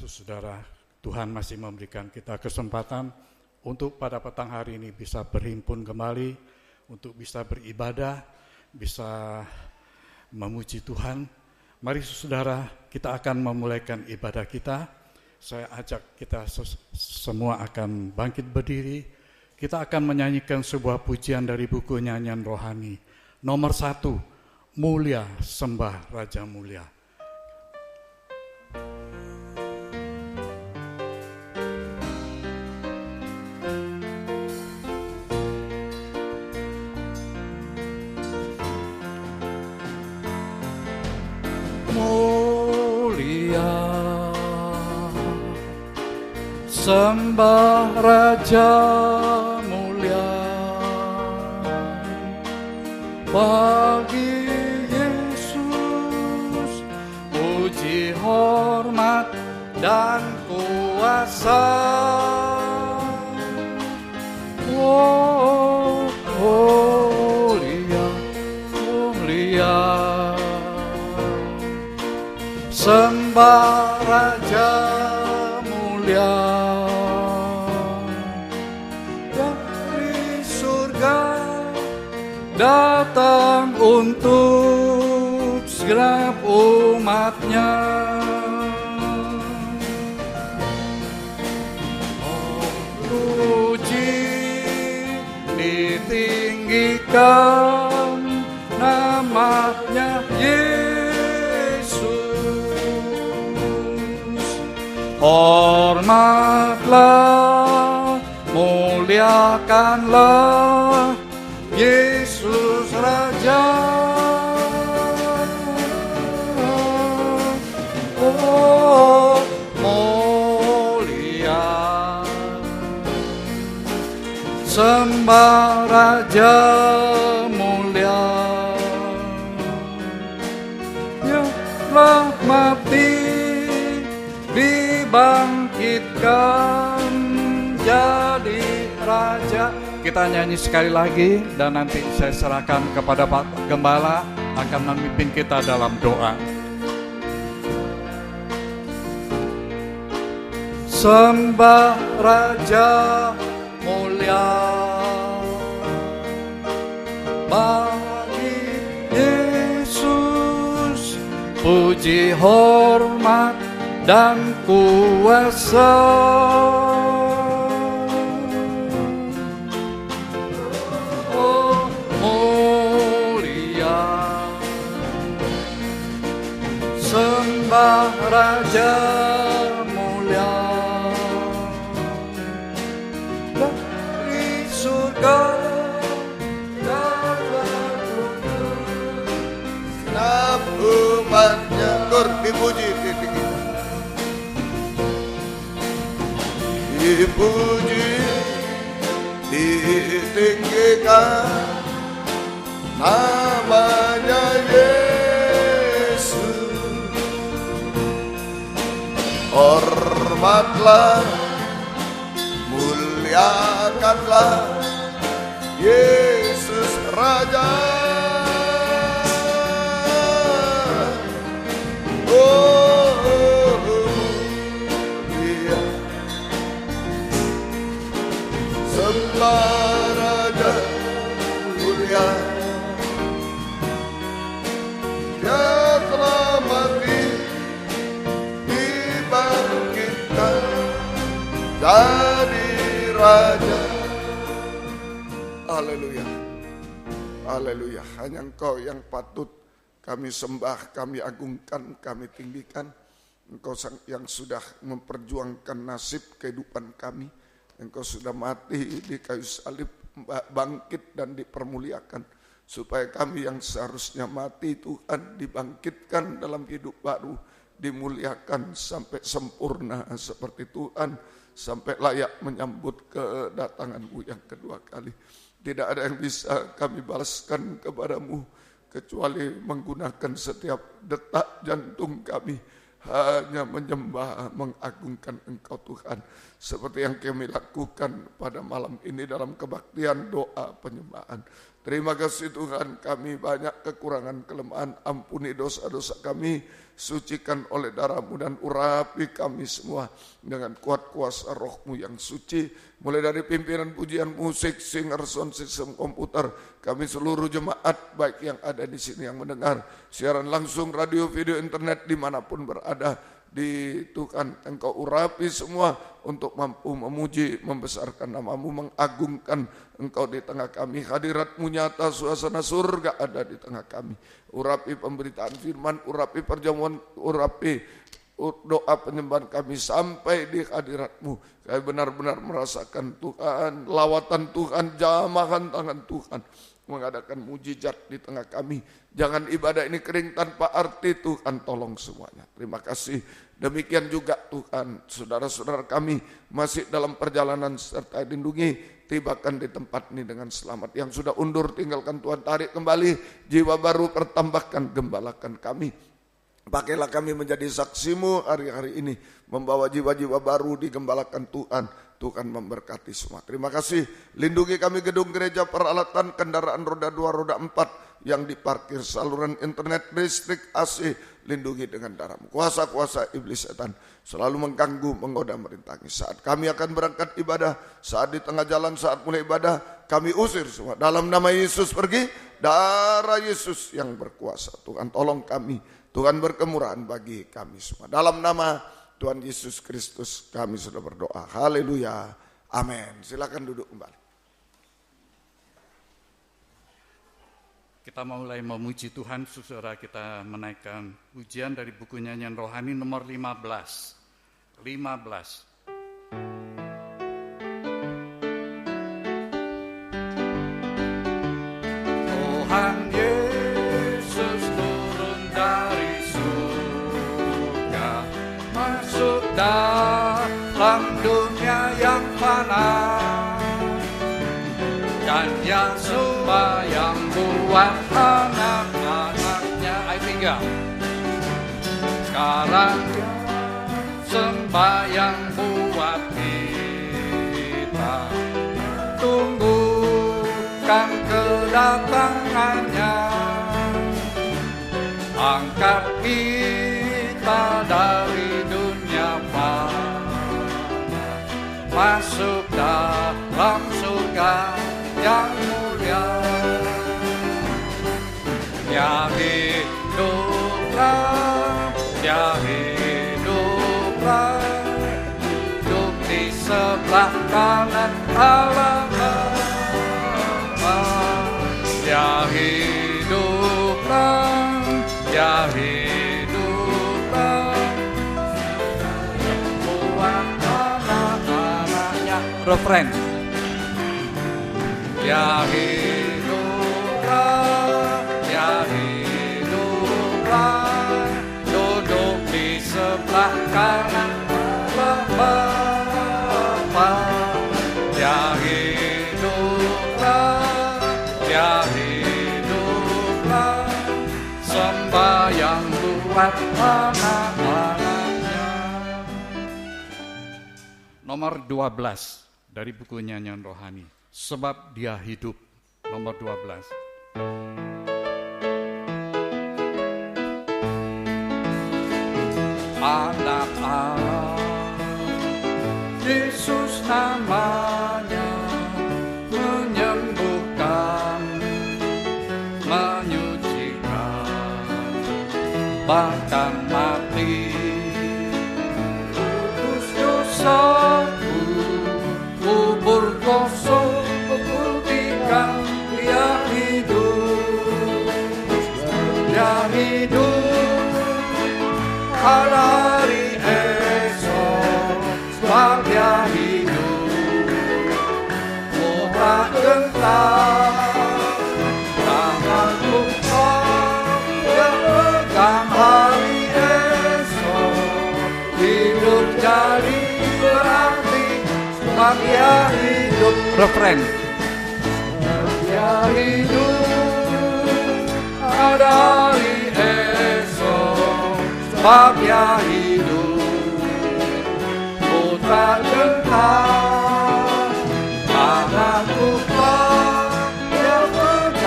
Saudara, Tuhan masih memberikan kita kesempatan untuk pada petang hari ini bisa berhimpun kembali, untuk bisa beribadah, bisa memuji Tuhan. Mari saudara, kita akan memulaikan ibadah kita. Saya ajak kita semua akan bangkit berdiri. Kita akan menyanyikan sebuah pujian dari buku nyanyian rohani. Nomor 1, Mulia Sembah Raja Mulia. Sembah Raja mulia bagi Yesus, puji hormat dan kuasa. Oh, mulia, mulia, sembah Raja mulia. Datang untuk segenap umatnya. Oh, puji ditinggikan namanya Yesus. Hormatlah, muliakanlah Yesus Raja. Oh, mulia, sembah Raja mulia. Ya, rahmati dibangkitkan jadi Raja. Kita nyanyi sekali lagi dan nanti saya serahkan kepada Pak Gembala akan memimpin kita dalam doa. Sembah Raja mulia bagi Yesus, puji hormat dan kuasa. Sembah Raja mulia dari surga datang untuk segenap umatnya. Kor dipuji dipuji ditinggikan namanya hormatlah, muliakanlah Yesus Raja. Oh, dia sembah Raja mulia. Dia telah mati jadi Raja. Haleluya, haleluya. Hanya Engkau yang patut kami sembah, kami agungkan, kami tinggikan. Engkau yang sudah memperjuangkan nasib kehidupan kami. Engkau sudah mati di kayu salib, bangkit dan dipermuliakan, supaya kami yang seharusnya mati Tuhan dibangkitkan dalam hidup baru, dimuliakan sampai sempurna seperti Tuhan, sampai layak menyambut kedatangan-Mu yang kedua kali. Tidak ada yang bisa kami balaskan kepadamu kecuali menggunakan setiap detak jantung kami hanya menyembah, mengagungkan Engkau Tuhan, seperti yang kami lakukan pada malam ini dalam kebaktian doa penyembahan. Terima kasih Tuhan, kami banyak kekurangan kelemahan, ampuni dosa-dosa kami, sucikan oleh darah-Mu dan urapi kami semua dengan kuat kuasa Roh-Mu yang suci. Mulai dari pimpinan pujian musik, singer, sound system, komputer, kami seluruh jemaat baik yang ada di sini yang mendengar siaran langsung, radio, video, internet dimanapun berada. Di Tuhan, Engkau urapi semua untuk mampu memuji, membesarkan nama-Mu, mengagungkan Engkau di tengah kami. Hadirat-Mu nyata, suasana surga ada di tengah kami. Urapi pemberitaan firman, urapi perjamuan, urapi doa penyembahan kami sampai di hadirat-Mu. Kami benar-benar merasakan Tuhan, lawatan Tuhan, jamahan tangan Tuhan, mengadakan mujizat di tengah kami. Jangan ibadah ini kering tanpa arti, Tuhan tolong semuanya. Terima kasih. Demikian juga Tuhan, saudara-saudara kami masih dalam perjalanan serta lindungi, tibakan di tempat ini dengan selamat. Yang sudah undur tinggalkan Tuhan tarik kembali, jiwa baru pertambahkan, gembalakan kami. Pakailah kami menjadi saksi-Mu hari-hari ini, membawa jiwa-jiwa baru digembalakan Tuhan. Tuhan memberkati semua. Terima kasih. Lindungi kami gedung gereja, peralatan, kendaraan roda 2, roda 4 yang diparkir, saluran internet, listrik, AC. Lindungi dengan darah-Mu. Kuasa-kuasa iblis setan selalu mengganggu, menggoda, merintangi. Saat kami akan berangkat ibadah, saat di tengah jalan, saat mulai ibadah, kami usir semua. Dalam nama Yesus pergi, darah Yesus yang berkuasa. Tuhan tolong kami, Tuhan berkemurahan bagi kami semua. Dalam nama Tuhan Yesus Kristus kami sudah berdoa. Haleluya. Amin. Silakan duduk kembali. Kita mulai memuji Tuhan, saudara. Kita menaikkan pujian dari buku nyanyian rohani nomor 15. Tuhan Yesus turun dari surga, masuk dalam dunia yang fana, dan yang sembahyang buat anak-anaknya. Ayat 3. Sekarang sembahyang buat kita, tunggukan kedatangannya, angkat kita dari dunia fana, masuk dalam surga yang mulia. Ya hiduplah, ya hiduplah, hidup di sebelah kanan Allah Bapa. Ya hiduplah, ya hiduplah, buat anak-anaknya. Refrain. Ya hiduplah, ya hiduplah, duduk di sebelah kanan Bapa. Ya hiduplah, ya hiduplah, sembahyang buat anak-anaknya. Nomor 12 dari buku nyanyian rohani. Sebab Dia hidup, nomor 12. Anak Allah, Yesus namanya, menyembuhkan, menyucikan, bahkan mati. Tebus dosaku, kubur kosong, putihkan. Dia hidup, Dia hidup, hari esok, sebab Dia hidup. Oh tak gentar, tanganku Dia pegang hari esok, hidup jadi berarti, sebab Dia hidup. Refrain. Dia hidup, ada hari esok, sebab Dia hidup. Oh tak gentar, tanganku Dia pegang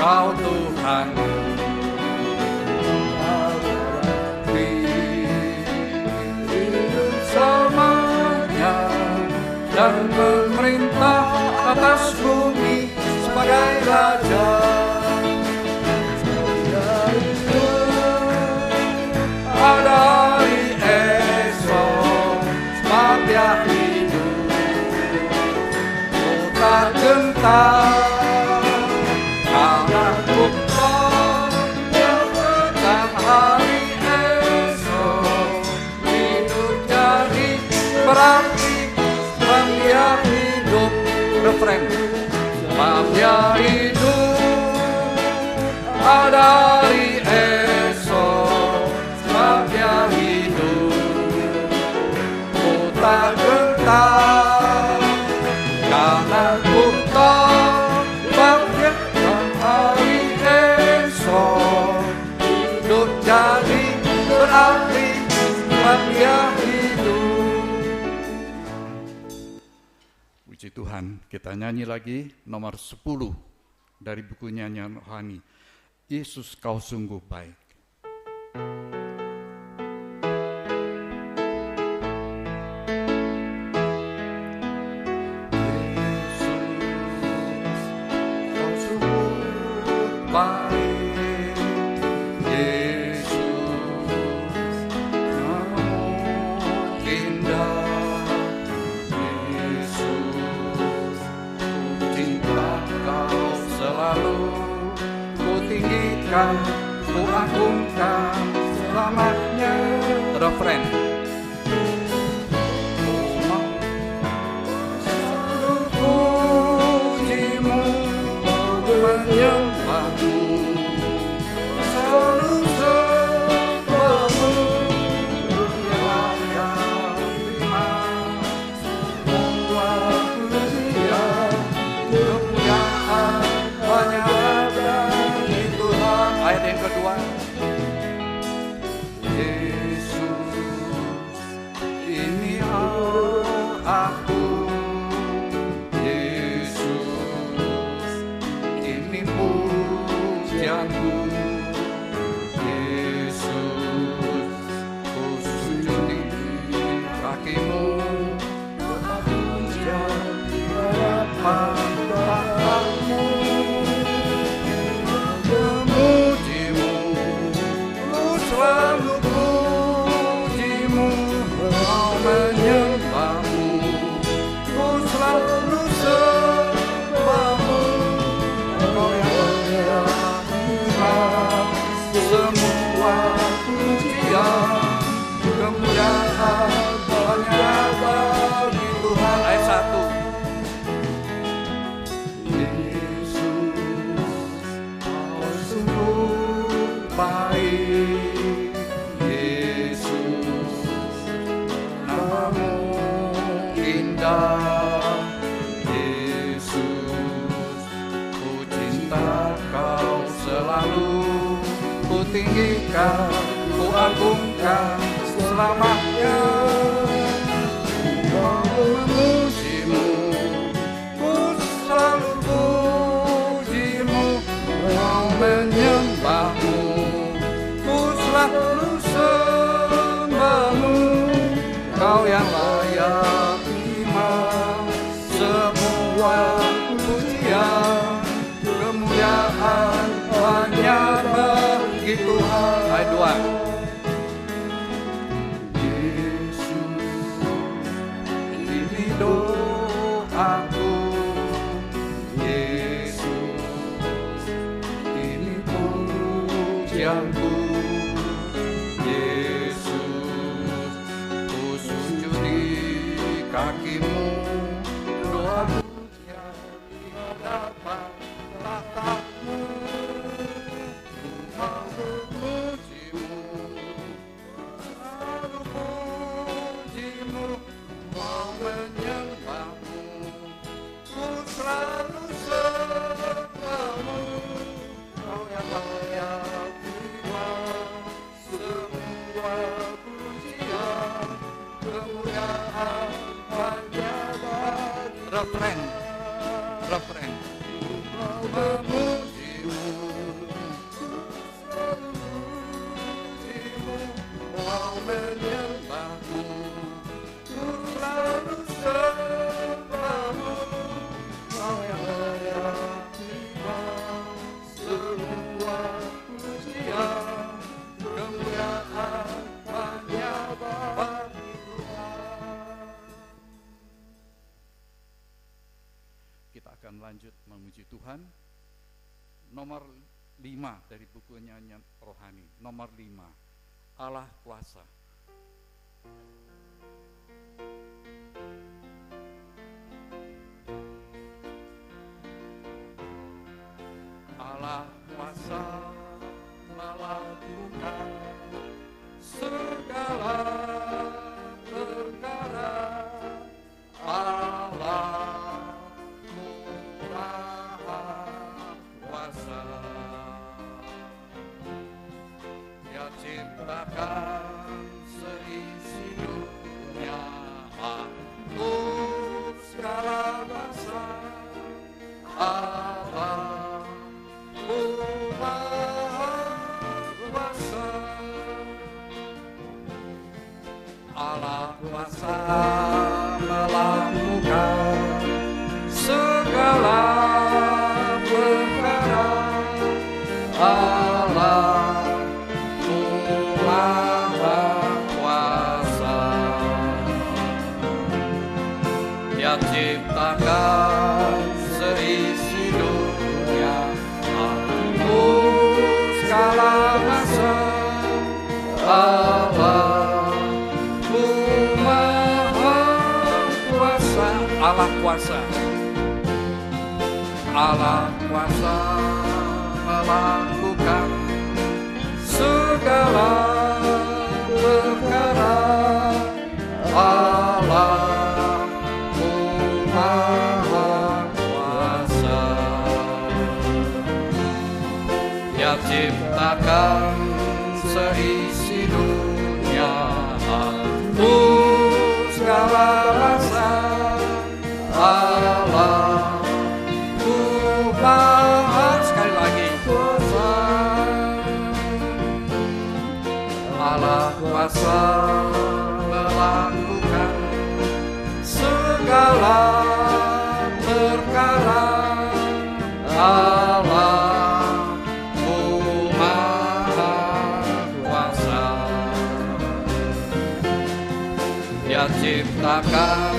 Kau Tuhan selamanya dan memerintah atas bumi sebagai Raja. Dari esok sebagai hidup, tak gentar karena Tuhan yang tentang hari esok. Hidup jadi berarti sebab dia hidup. Refrain. Sebab dia hidup dari esok, sebab dia hidup. Oh tak gentar karena Tuhan bangkitkan hari esok. Hidup jadi berarti sebab dia hidup. Puji Tuhan, kita nyanyi lagi nomor 10 dari buku nyanyian rohani. Yesus kau sungguh baik. Baik, Yesus, kamu indah, Yesus, ku cinta kau selalu, ku tinggikan, ku agungkan selamanya. Refrain. Pujimu, menyembahmu, selalu sembahmu, layak terima semua pujian, kemuliaan hanya bagi Tuhan. Ayat yang kedua. Yesus, ini aku. Yesus, ini pujianku. Yesus, ku sujud di kakimu, pujian di hadapan tahtamu. Memujimu, ku selalu pujimu, mau menyembahmu, ku selalu sembahmu. Kau yang layak semua pujian, kemuliaan hanya bagi Tuhan. Ayat 1. Yesus, kau sungguh baik. Yesus, namamu indah. Yesus, ku cinta kau selalu, ku tinggikan, ku agungkan selamanya. Ku memujimu, ku selalu pujimu, mau menyembahmu, ku selalu sembahmu. Kau yang layak terima semua pujian, kemuliaan hanya bagi Tuhan. Ayat 2. Doaku, Yesus, ini pujianku. Yesus, ku sujud di kakimu, doa pujian di hadapan tahtamu. Mau memujimu, selalu pujimu, mau menyembahmu, ku selalu sembahmu. Kau yang layak terima semua pujian, kemuliaan hanya bagi. Refrain. Mau memujimu, mau menyembahmu, ku selalu sembahmu, kau yang layak terima semua pujian, kemuliaan hanya bagi Tuhan. Kita akan lanjut memuji Tuhan. Nomor 5 dari buku nyanyian rohani. Nomor 5, Allah kuasa. Allah kuasa melakukan segala perkara. Allah Maha Kuasa. Dia ciptakan seisi dunia untuk segala bangsa. Allah Maha Kuasa. Allah kuasa melakukan segala perkara. Allah Maha Kuasa. Dia ciptakan seisi dunia untuk segala masa. Allah Maha Kuasa. Allah kuasa. Allah kuasa melakukan segala perkara. Allah Maha Kuasa. Dia ciptakan seisi dunia untuk segala masa. Allah Maha, sekali lagi, kuasa. Allah kuasa melakukan segala perkara. Allah Maha Kuasa. Dia ciptakan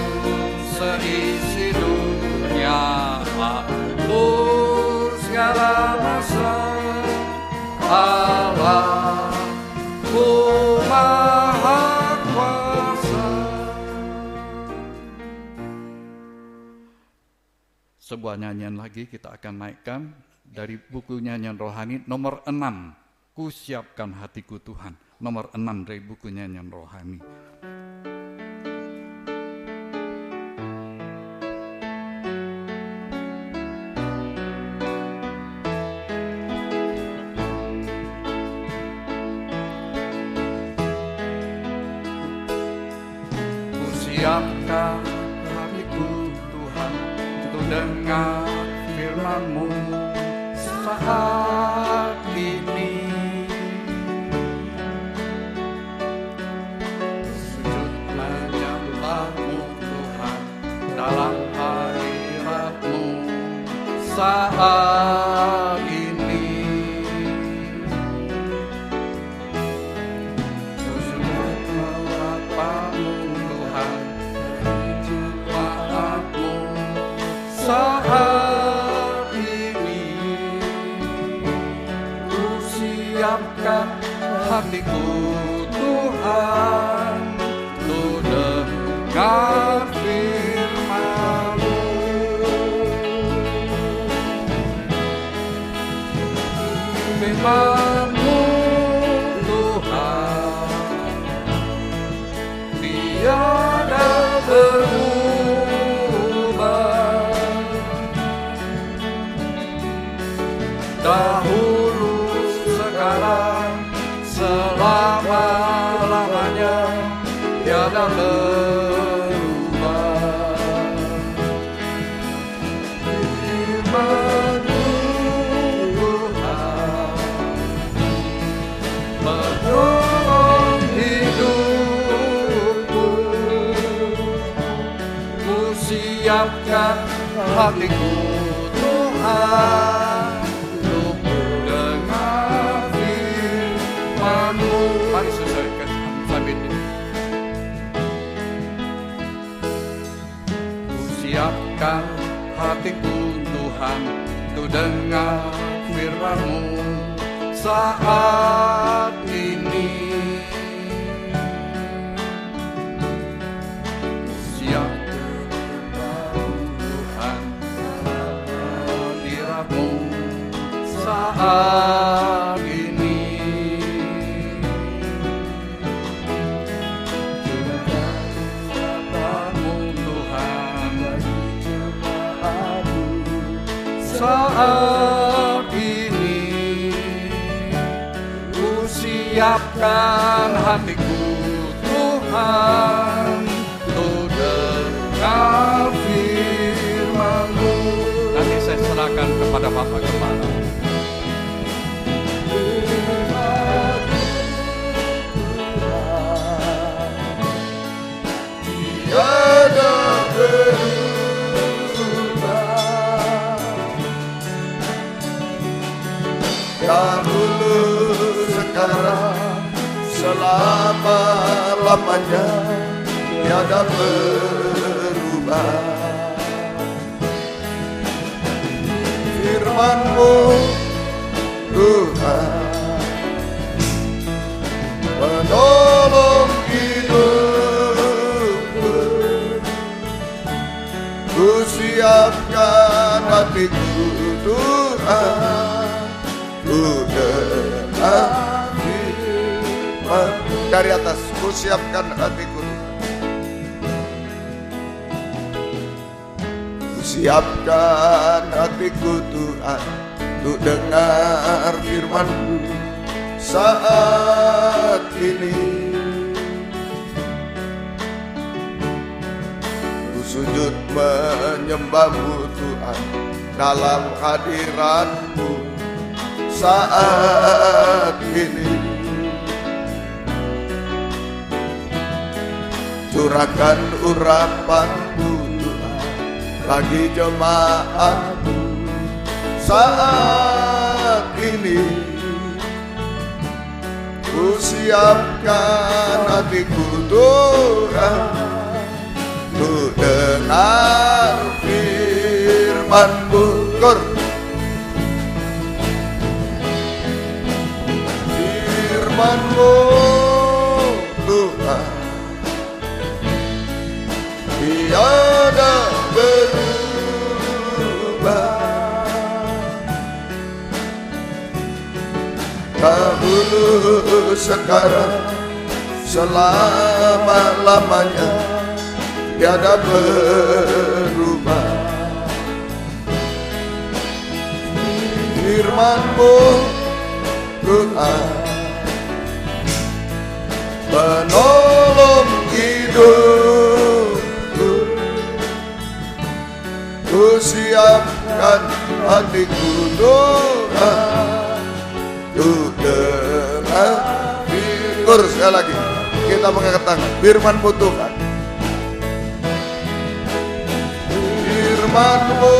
seisi dunia untuk segala masa. Allah Maha Kuasa. Sebuah nyanyian lagi kita akan naikkan dari buku nyanyian rohani nomor 6. Ku siapkan hatiku Tuhan. Nomor 6 dari buku nyanyian rohani. Siapkan hatiku Tuhan untuk dengar firman-Mu saat ini. Sujud menyembah-Mu Tuhan dalam hadirat-Mu saat ini. Sujud melapa-Mu Tuhan saat ini. Ku siapkan hatiku Tuhan untuk dengar firman-Mu. Firman-Mu Tuhan tiada berubah. Dahulu, sekarang, selama-lamanya tiada berubah. Firman-Mu Tuhan menolong hidup. siapkan hatiku Tuhan untuk dengar firman-Mu. Mari sesuaikan sambil ini. Ku siapkan hatiku Tuhan untuk dengar firman-Mu saat ini. Saat ini kata-Mu Tuhan, saat ini ku siapkan hatiku Tuhan untuk dengar firman-Mu. Nanti saya serahkan kepada Bapak Kepala. Tiada berubah, dahulu sekarang selama-lamanya tiada berubah. Firman-Mu Tuhan menolong hidupku, ku siapkan hatiku Tuhan, ku dengar firman. Dari atas, ku siapkan hatiku Tuhan, ku siapkan hatiku Tuhan untuk dengar firman-Mu saat ini. Ku sujud menyembah-Mu Tuhan dalam hadirat-Mu saat ini. Curahkan urapan-Mu Tuhan bagi jemaat-Mu saat ini. Ku siapkan hatiku Tuhan untuk dengar firman-Mu. Firman-Mu Tuhan tiada berubah, dahulu sekarang selama-lamanya tiada berubah. Firman-Mu Tuhan menolong hidupku, ku siapkan hatiku Tuhan untuk dengar firman. Sekali lagi kita mengangkat tangan. Firman-Mu Tuhan, firman-Mu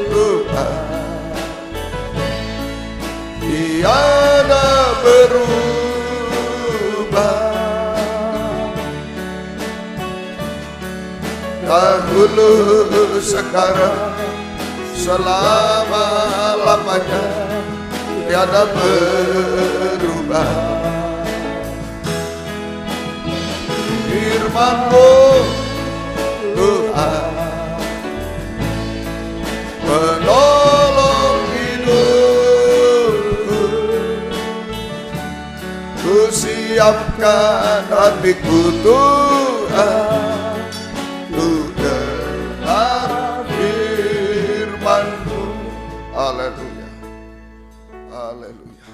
Tuhan tiada berubah, dahulu sekarang selama-lamanya tiada berubah. Firman-Mu Tuhan menolong hidupku, ku siapkan hatiku Tuhan untuk dengar firman-Mu. Haleluya, haleluya,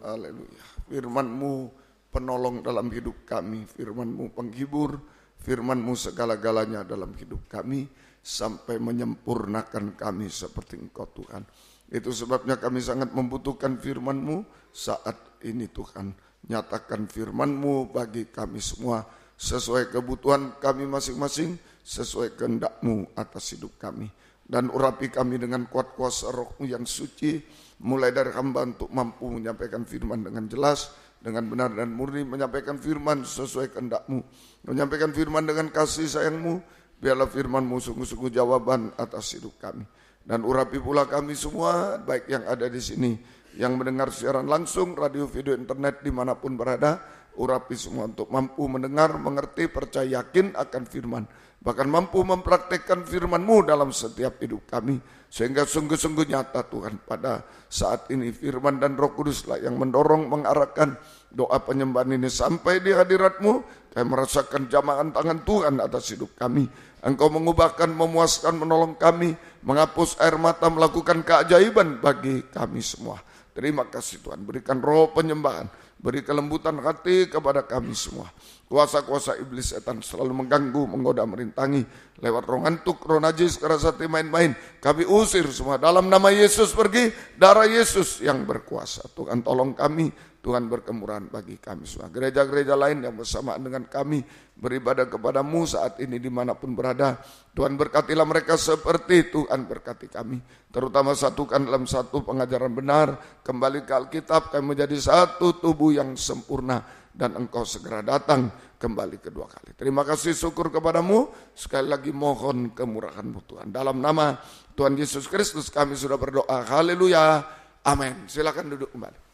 haleluya. Firman-Mu penolong dalam hidup kami, firman-Mu penghibur, firman-Mu segala-galanya dalam hidup kami, sampai menyempurnakan kami seperti Engkau Tuhan. Itu sebabnya kami sangat membutuhkan firman-Mu saat ini Tuhan. Nyatakan firman-Mu bagi kami semua, sesuai kebutuhan kami masing-masing, sesuai kehendak-Mu atas hidup kami. Dan urapi kami dengan kuat kuasa Roh-Mu yang suci, mulai dari hamba untuk mampu menyampaikan firman dengan jelas, dengan benar dan murni, menyampaikan firman sesuai kehendak-Mu, menyampaikan firman dengan kasih sayang-Mu. Biarlah firman-Mu sungguh-sungguh jawaban atas hidup kami. Dan urapi pula kami semua, baik yang ada di sini, yang mendengar siaran langsung, radio, video, internet, dimanapun berada. Urapi semua untuk mampu mendengar, mengerti, percaya, yakin akan firman. Bahkan mampu mempraktekkan firman-Mu dalam setiap hidup kami. Sehingga sungguh-sungguh nyata Tuhan, pada saat ini firman dan Roh Kuduslah yang mendorong, mengarahkan doa penyembahan ini sampai di hadirat-Mu. Kami merasakan jamahan tangan Tuhan atas hidup kami. Engkau mengubahkan, memuaskan, menolong kami, menghapus air mata, melakukan keajaiban bagi kami semua. Terima kasih Tuhan, berikan roh penyembahan, beri kelembutan hati kepada kami semua. Kuasa-kuasa iblis setan selalu mengganggu, menggoda, merintangi lewat roh ngantuk, roh najis, keras hati, main-main. Kami usir semua dalam nama Yesus, pergi, darah Yesus yang berkuasa. Tuhan tolong kami, Tuhan berkemurahan bagi kami semua. Gereja-gereja lain yang bersamaan dengan kami beribadah kepada-Mu saat ini dimanapun berada, Tuhan berkatilah mereka seperti Tuhan berkati kami. Terutama satukan dalam satu pengajaran benar, kembali ke Alkitab, kami menjadi satu tubuh yang sempurna, dan Engkau segera datang kembali kedua kali. Terima kasih, syukur kepada-Mu, sekali lagi mohon kemurahan-Mu Tuhan. Dalam nama Tuhan Yesus Kristus kami sudah berdoa, haleluya, amin. Silakan duduk kembali.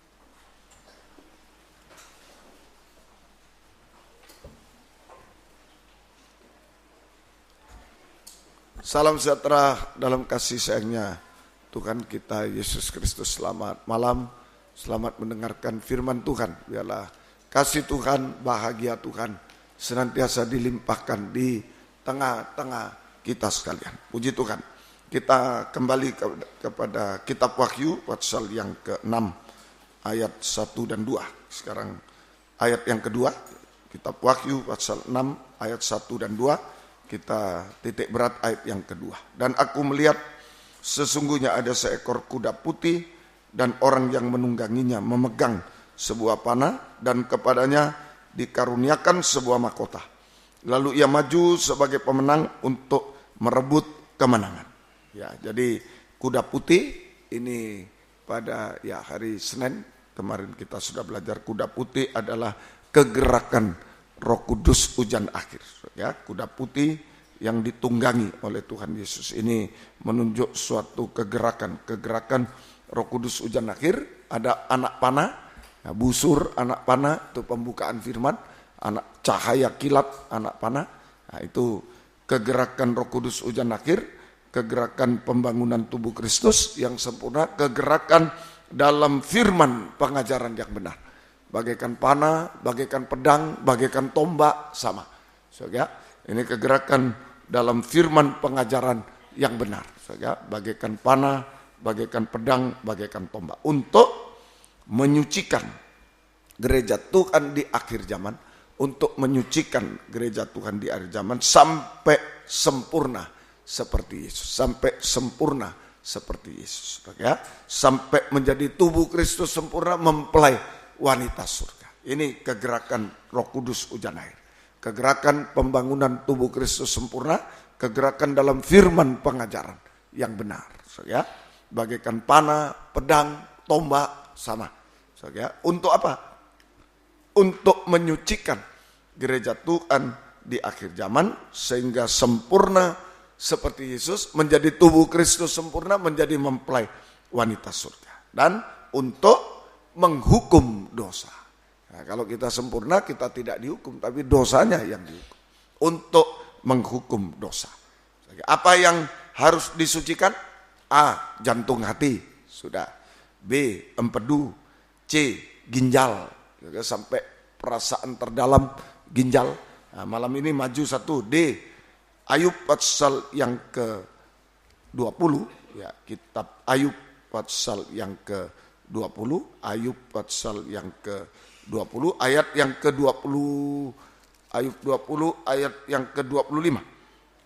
Salam sejahtera dalam kasih sayangnya Tuhan kita Yesus Kristus. Selamat malam, selamat mendengarkan firman Tuhan. Biarlah kasih Tuhan, bahagia Tuhan senantiasa dilimpahkan di tengah-tengah kita sekalian. Puji Tuhan. Kita kembali kepada kitab Wahyu pasal yang ke-6 ayat 1 dan 2. Sekarang ayat yang kedua, kitab Wahyu pasal 6 ayat 1 dan 2. Kita titik berat ayat yang kedua. Dan aku melihat sesungguhnya ada seekor kuda putih dan orang yang menungganginya memegang sebuah panah dan kepadanya dikaruniakan sebuah mahkota. Lalu ia maju sebagai pemenang untuk merebut kemenangan. Ya, jadi kuda putih ini pada hari Senin kemarin kita sudah belajar, kuda putih adalah kegerakan Roh Kudus hujan akhir. Ya, kuda putih yang ditunggangi oleh Tuhan Yesus ini menunjuk suatu kegerakan Roh Kudus hujan akhir. Ada anak panah, busur anak panah itu pembukaan firman, anak cahaya kilat anak panah. Nah, itu kegerakan Roh Kudus hujan akhir, kegerakan pembangunan tubuh Kristus yang sempurna, kegerakan dalam firman pengajaran yang benar. Bagaikan panah, bagaikan pedang, bagaikan tombak, sama. So, ya, ini kegerakan dalam firman pengajaran yang benar. So, ya, bagaikan panah, bagaikan pedang, bagaikan tombak. Untuk menyucikan gereja Tuhan di akhir zaman, untuk menyucikan gereja Tuhan di akhir zaman sampai sempurna seperti Yesus, sampai sempurna seperti Yesus. So, ya, sampai menjadi tubuh Kristus sempurna, mempelai wanita surga. Ini kegerakan Roh Kudus hujan air. Kegerakan pembangunan tubuh Kristus sempurna, kegerakan dalam firman pengajaran yang benar. So, ya, bagaikan panah, pedang, tombak, sama. So, ya, untuk apa? Untuk menyucikan gereja Tuhan di akhir zaman sehingga sempurna seperti Yesus, menjadi tubuh Kristus sempurna, menjadi mempelai wanita surga. Dan untuk menghukum dosa. Nah, kalau kita sempurna, kita tidak dihukum, tapi dosanya yang dihukum. Untuk menghukum dosa. Apa yang harus disucikan? A. Jantung hati, sudah. B. Empedu. C. Ginjal, sampai perasaan terdalam ginjal. Nah, malam ini maju satu. D. Ayub pasal yang ke-20, ya, kitab Ayub pasal yang ke-20, Ayub pasal yang ke-20, ayat yang ke-20, Ayub 20, ayat yang ke-25.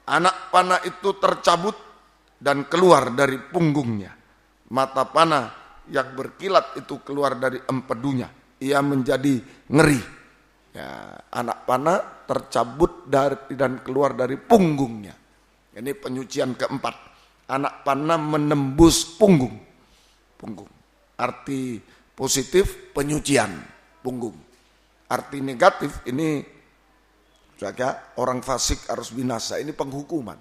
Anak panah itu tercabut dan keluar dari punggungnya. Mata panah yang berkilat itu keluar dari empedunya. Ia menjadi ngeri. Ya, anak panah tercabut dan keluar dari punggungnya. Ini penyucian keempat. Anak panah menembus punggung. Arti positif penyucian punggung. Arti negatif ini orang fasik harus binasa. Ini penghukuman.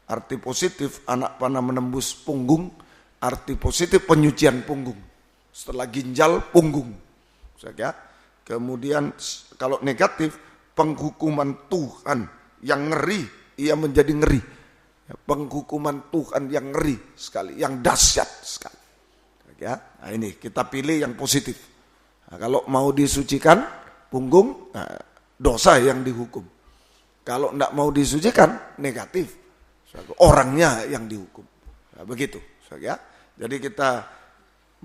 Arti positif anak panah menembus punggung. Arti positif penyucian punggung. Setelah ginjal punggung. Kemudian kalau negatif penghukuman Tuhan yang ngeri, ia menjadi ngeri. Penghukuman Tuhan yang ngeri sekali, yang dahsyat sekali. Nah ini kita pilih yang positif. Nah, kalau mau disucikan punggung, dosa yang dihukum. Kalau tidak mau disucikan, negatif. Orangnya yang dihukum. Nah, begitu. Jadi kita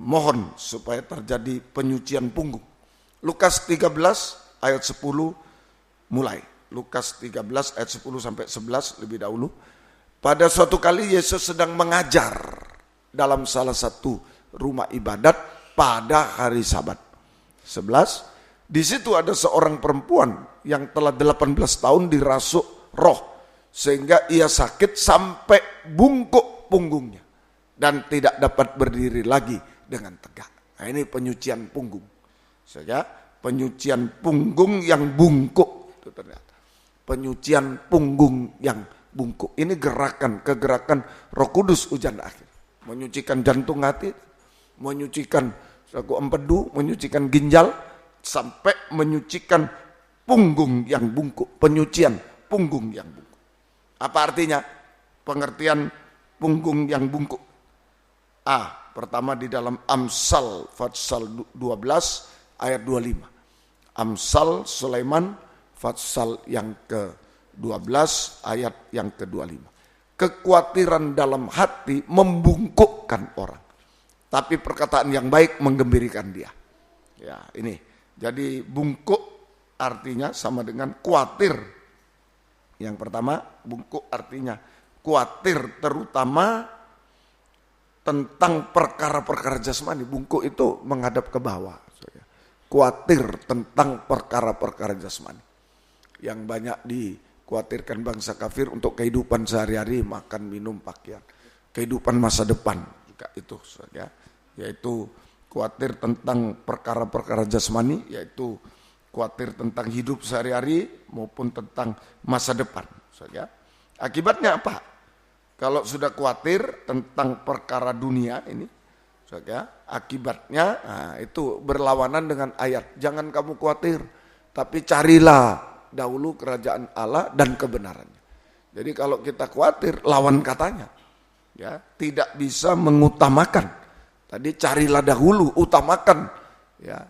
mohon supaya terjadi penyucian punggung. Lukas 13 ayat 10 mulai. Lukas 13 ayat 10 sampai 11 lebih dahulu. Pada suatu kali Yesus sedang mengajar dalam salah satu rumah ibadat pada hari Sabat. 11. Di situ ada seorang perempuan yang telah 18 tahun dirasuk roh sehingga ia sakit sampai bungkuk punggungnya dan tidak dapat berdiri lagi dengan tegak. Nah, ini penyucian punggung. Penyucian punggung yang bungkuk itu ternyata. Penyucian punggung yang bungkuk. Ini kegerakan Roh Kudus hujan akhir. Menyucikan jantung hati, menyucikan empedu, menyucikan ginjal, sampai menyucikan punggung yang bungkuk. Penyucian punggung yang bungkuk. Apa artinya? Pengertian punggung yang bungkuk. Pertama di dalam Amsal Fatsal 12 ayat 25. Amsal Sulaiman Fatsal yang ke-12 ayat yang ke-25. Kekhawatiran dalam hati membungkukkan orang, tapi perkataan yang baik menggembirikan dia. Ya, ini. Jadi bungkuk artinya sama dengan khawatir. Yang pertama, bungkuk artinya khawatir terutama tentang perkara-perkara jasmani. Bungkuk itu menghadap ke bawah. Khawatir tentang perkara-perkara jasmani. Yang banyak dikhawatirkan bangsa kafir untuk kehidupan sehari-hari, makan, minum, pakaian. Kehidupan masa depan juga itu. Yaitu khawatir tentang perkara-perkara jasmani, yaitu khawatir tentang hidup sehari-hari maupun tentang masa depan. Akibatnya apa? Kalau sudah khawatir tentang perkara dunia ini, akibatnya itu berlawanan dengan ayat. Jangan kamu khawatir, tapi carilah dahulu kerajaan Allah dan kebenarannya. Jadi kalau kita khawatir, lawan katanya. Ya, tidak bisa mengutamakan. Tadi carilah dahulu, utamakan ya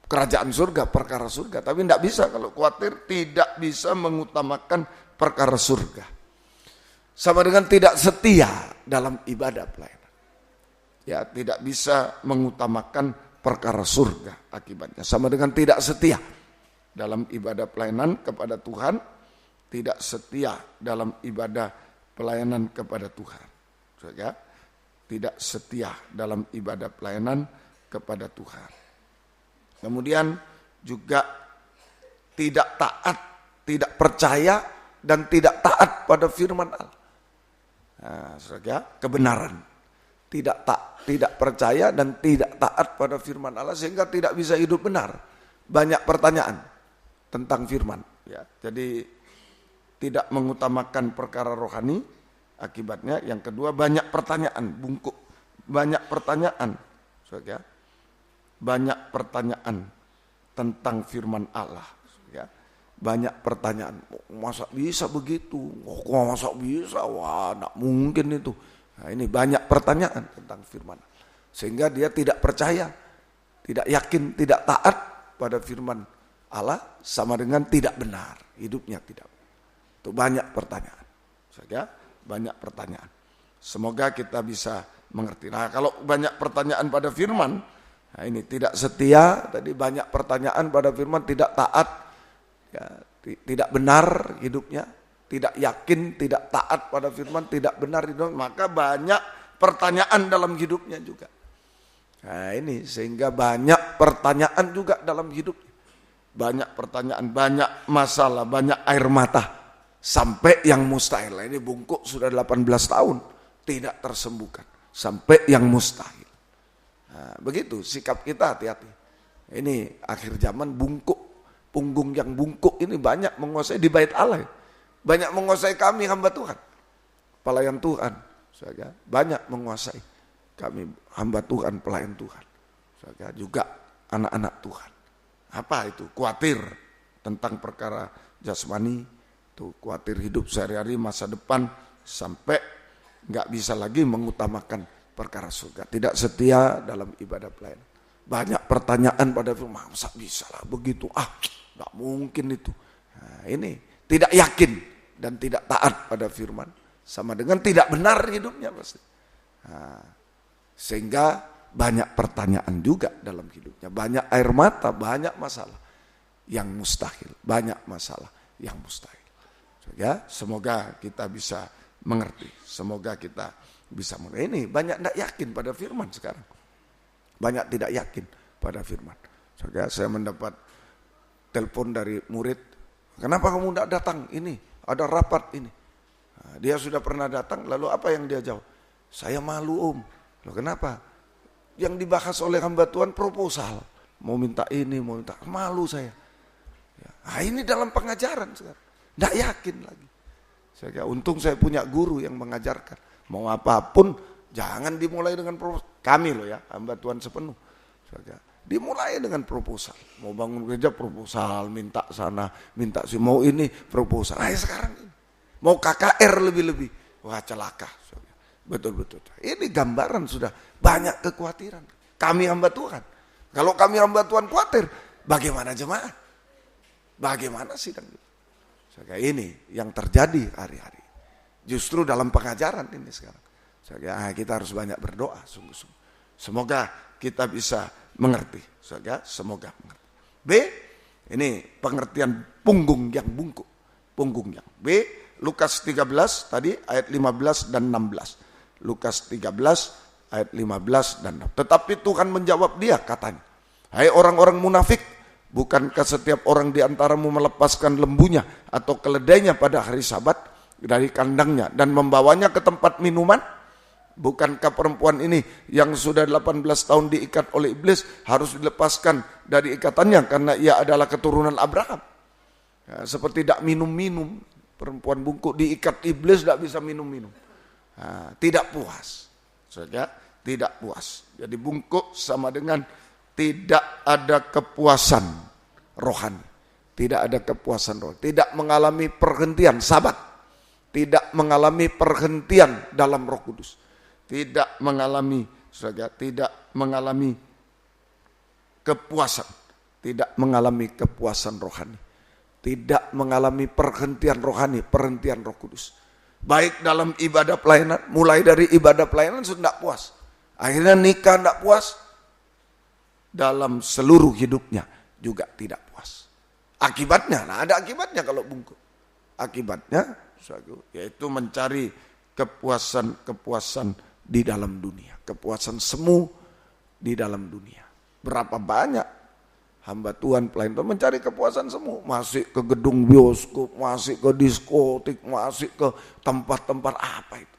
kerajaan surga, perkara surga. Tapi tidak bisa kalau khawatir, tidak bisa mengutamakan perkara surga. Sama dengan tidak setia dalam ibadah pelayanan. Ya, tidak bisa mengutamakan perkara surga akibatnya. Sama dengan tidak setia dalam ibadah pelayanan kepada Tuhan, tidak setia dalam ibadah pelayanan kepada Tuhan. Tidak setia dalam ibadah pelayanan kepada Tuhan. Kemudian juga tidak taat, tidak percaya dan tidak taat pada firman Allah. Kebenaran. Tidak percaya dan tidak taat pada firman Allah sehingga tidak bisa hidup benar. Banyak pertanyaan tentang firman. Ya, jadi tidak mengutamakan perkara rohani, akibatnya yang kedua banyak pertanyaan, bungkuk. Banyak pertanyaan. Banyak pertanyaan tentang firman Allah. Ya. Banyak pertanyaan. Masa bisa begitu? Masa bisa? Wah, tidak mungkin itu. Nah, ini banyak pertanyaan tentang firman. Sehingga dia tidak percaya, tidak yakin, tidak taat pada firman Allah sama dengan tidak benar. Hidupnya tidak benar. Itu banyak pertanyaan. Banyak pertanyaan. Semoga kita bisa mengerti. Nah, kalau banyak pertanyaan pada firman, nah ini tidak setia, tadi banyak pertanyaan pada firman, tidak taat, ya, tidak benar hidupnya, tidak yakin, tidak taat pada firman, tidak benar hidupnya, maka banyak pertanyaan dalam hidupnya juga. Nah ini sehingga banyak pertanyaan juga dalam hidupnya. banyak pertanyaan, banyak masalah, banyak air mata. Sampai yang mustahil. Ini bungkuk sudah 18 tahun tidak tersembuhkan. Sampai yang mustahil. Nah, begitu sikap kita, hati-hati. Ini akhir zaman bungkuk. Punggung yang bungkuk ini banyak menguasai di bait Allah. Banyak menguasai kami hamba Tuhan. Pelayan Tuhan. Banyak menguasai kami hamba Tuhan, pelayan Tuhan. Juga anak-anak Tuhan. Apa itu? Khawatir tentang perkara jasmani. Khawatir hidup sehari-hari, masa depan, sampai nggak bisa lagi mengutamakan perkara surga. Tidak setia dalam ibadah pelayanan. Banyak pertanyaan pada firman, masa bisa lah begitu? Nggak mungkin itu. Nah, ini tidak yakin dan tidak taat pada firman, sama dengan tidak benar hidupnya pasti. Nah, sehingga banyak pertanyaan juga dalam hidupnya, banyak air mata, banyak masalah yang mustahil, banyak masalah yang mustahil. Ya, semoga kita bisa mengerti, semoga kita bisa mengerti. Ini banyak tidak yakin pada firman sekarang, banyak tidak yakin pada firman. Saya mendapat telepon dari murid, kenapa kamu tidak datang? Ini ada rapat ini. Nah, dia sudah pernah datang, lalu apa yang dia jawab? Saya malu om. Loh kenapa? Yang dibahas oleh hamba Tuhan proposal, mau minta ini, mau minta, malu saya. Nah, ini dalam pengajaran sekarang. Tidak yakin lagi. Untung saya punya guru yang mengajarkan. Mau apapun jangan dimulai dengan proposal. Kami loh ya, hamba Tuhan sepenuh. Dimulai dengan proposal. Mau bangun gereja proposal, minta sana, minta sini. Mau ini proposal. Nah sekarang ini. Mau KKR lebih-lebih. Wah celaka. Betul-betul. Ini gambaran sudah banyak kekhawatiran. Kami hamba Tuhan. Kalau kami hamba Tuhan khawatir, bagaimana jemaat? Bagaimana sidang itu? Ini yang terjadi hari-hari. Justru dalam pengajaran ini sekarang. Kita harus banyak berdoa sungguh-sungguh. Semoga kita bisa mengerti. Semoga mengerti. B, ini pengertian punggung yang bungkuk. Punggung yang. B, Lukas 13 tadi ayat 15 dan 16. Lukas 13 ayat 15 dan 16. Tetapi Tuhan menjawab dia katanya. Hai orang-orang munafik. Bukankah setiap orang di antaramu melepaskan lembunya atau keledainya pada hari Sabat dari kandangnya dan membawanya ke tempat minuman? Bukankah perempuan ini yang sudah 18 tahun diikat oleh iblis harus dilepaskan dari ikatannya karena ia adalah keturunan Abraham? Ya, seperti tidak minum-minum, perempuan bungkuk diikat iblis tidak bisa minum-minum. Nah, tidak puas. Tidak puas. Jadi bungkuk sama dengan tidak ada kepuasan rohani. Tidak ada kepuasan rohani. Tidak mengalami perhentian Sabat. Tidak mengalami perhentian dalam Roh Kudus. Tidak mengalami kepuasan. Tidak mengalami kepuasan rohani. Tidak mengalami perhentian rohani, perhentian Roh Kudus. Baik dalam ibadah pelayanan, mulai dari ibadah pelayanan sudah tidak puas. Akhirnya nikah tidak puas. Dalam seluruh hidupnya juga tidak puas. Akibatnya, ada akibatnya kalau bungkuk. Akibatnya yaitu mencari kepuasan di dalam dunia, kepuasan semu di dalam dunia. Berapa banyak hamba Tuhan, pelayan Tuhan mencari kepuasan semu, masih ke gedung bioskop, masih ke diskotik, masih ke tempat-tempat apa itu.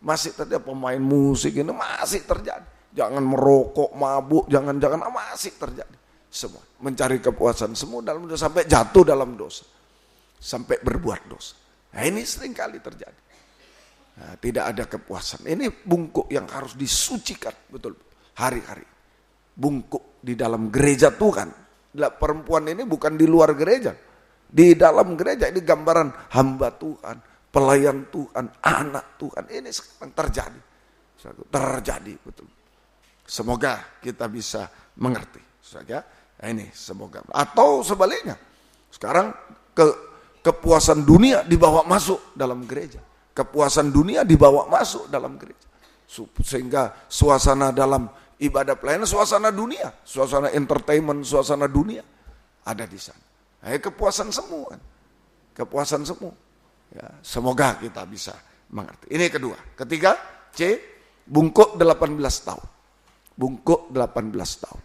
Masih terjadi pemain musik ini masih terjadi. Jangan merokok, mabuk, jangan masih terjadi. Semua mencari kepuasan semua dalam dosa sampai jatuh dalam dosa. Sampai berbuat dosa. Nah, ini sering kali terjadi. Nah, tidak ada kepuasan. Ini bungkuk yang harus disucikan betul hari-hari. Bungkuk di dalam gereja Tuhan. Perempuan ini bukan di luar gereja. Di dalam gereja ini gambaran hamba Tuhan, pelayan Tuhan, anak Tuhan. Ini sekarang terjadi. Terjadi betul. Semoga kita bisa mengerti. Nah ini semoga. Atau sebaliknya. Sekarang kepuasan dunia dibawa masuk dalam gereja. Kepuasan dunia dibawa masuk dalam gereja. Sehingga suasana dalam ibadah pelayanan, suasana dunia. Suasana entertainment, suasana dunia. Ada di sana. Nah, kepuasan semu. Kepuasan semu. Ya, semoga kita bisa mengerti. Ini kedua. Ketiga, C, bungkuk 18 tahun. Bungkuk 18 tahun.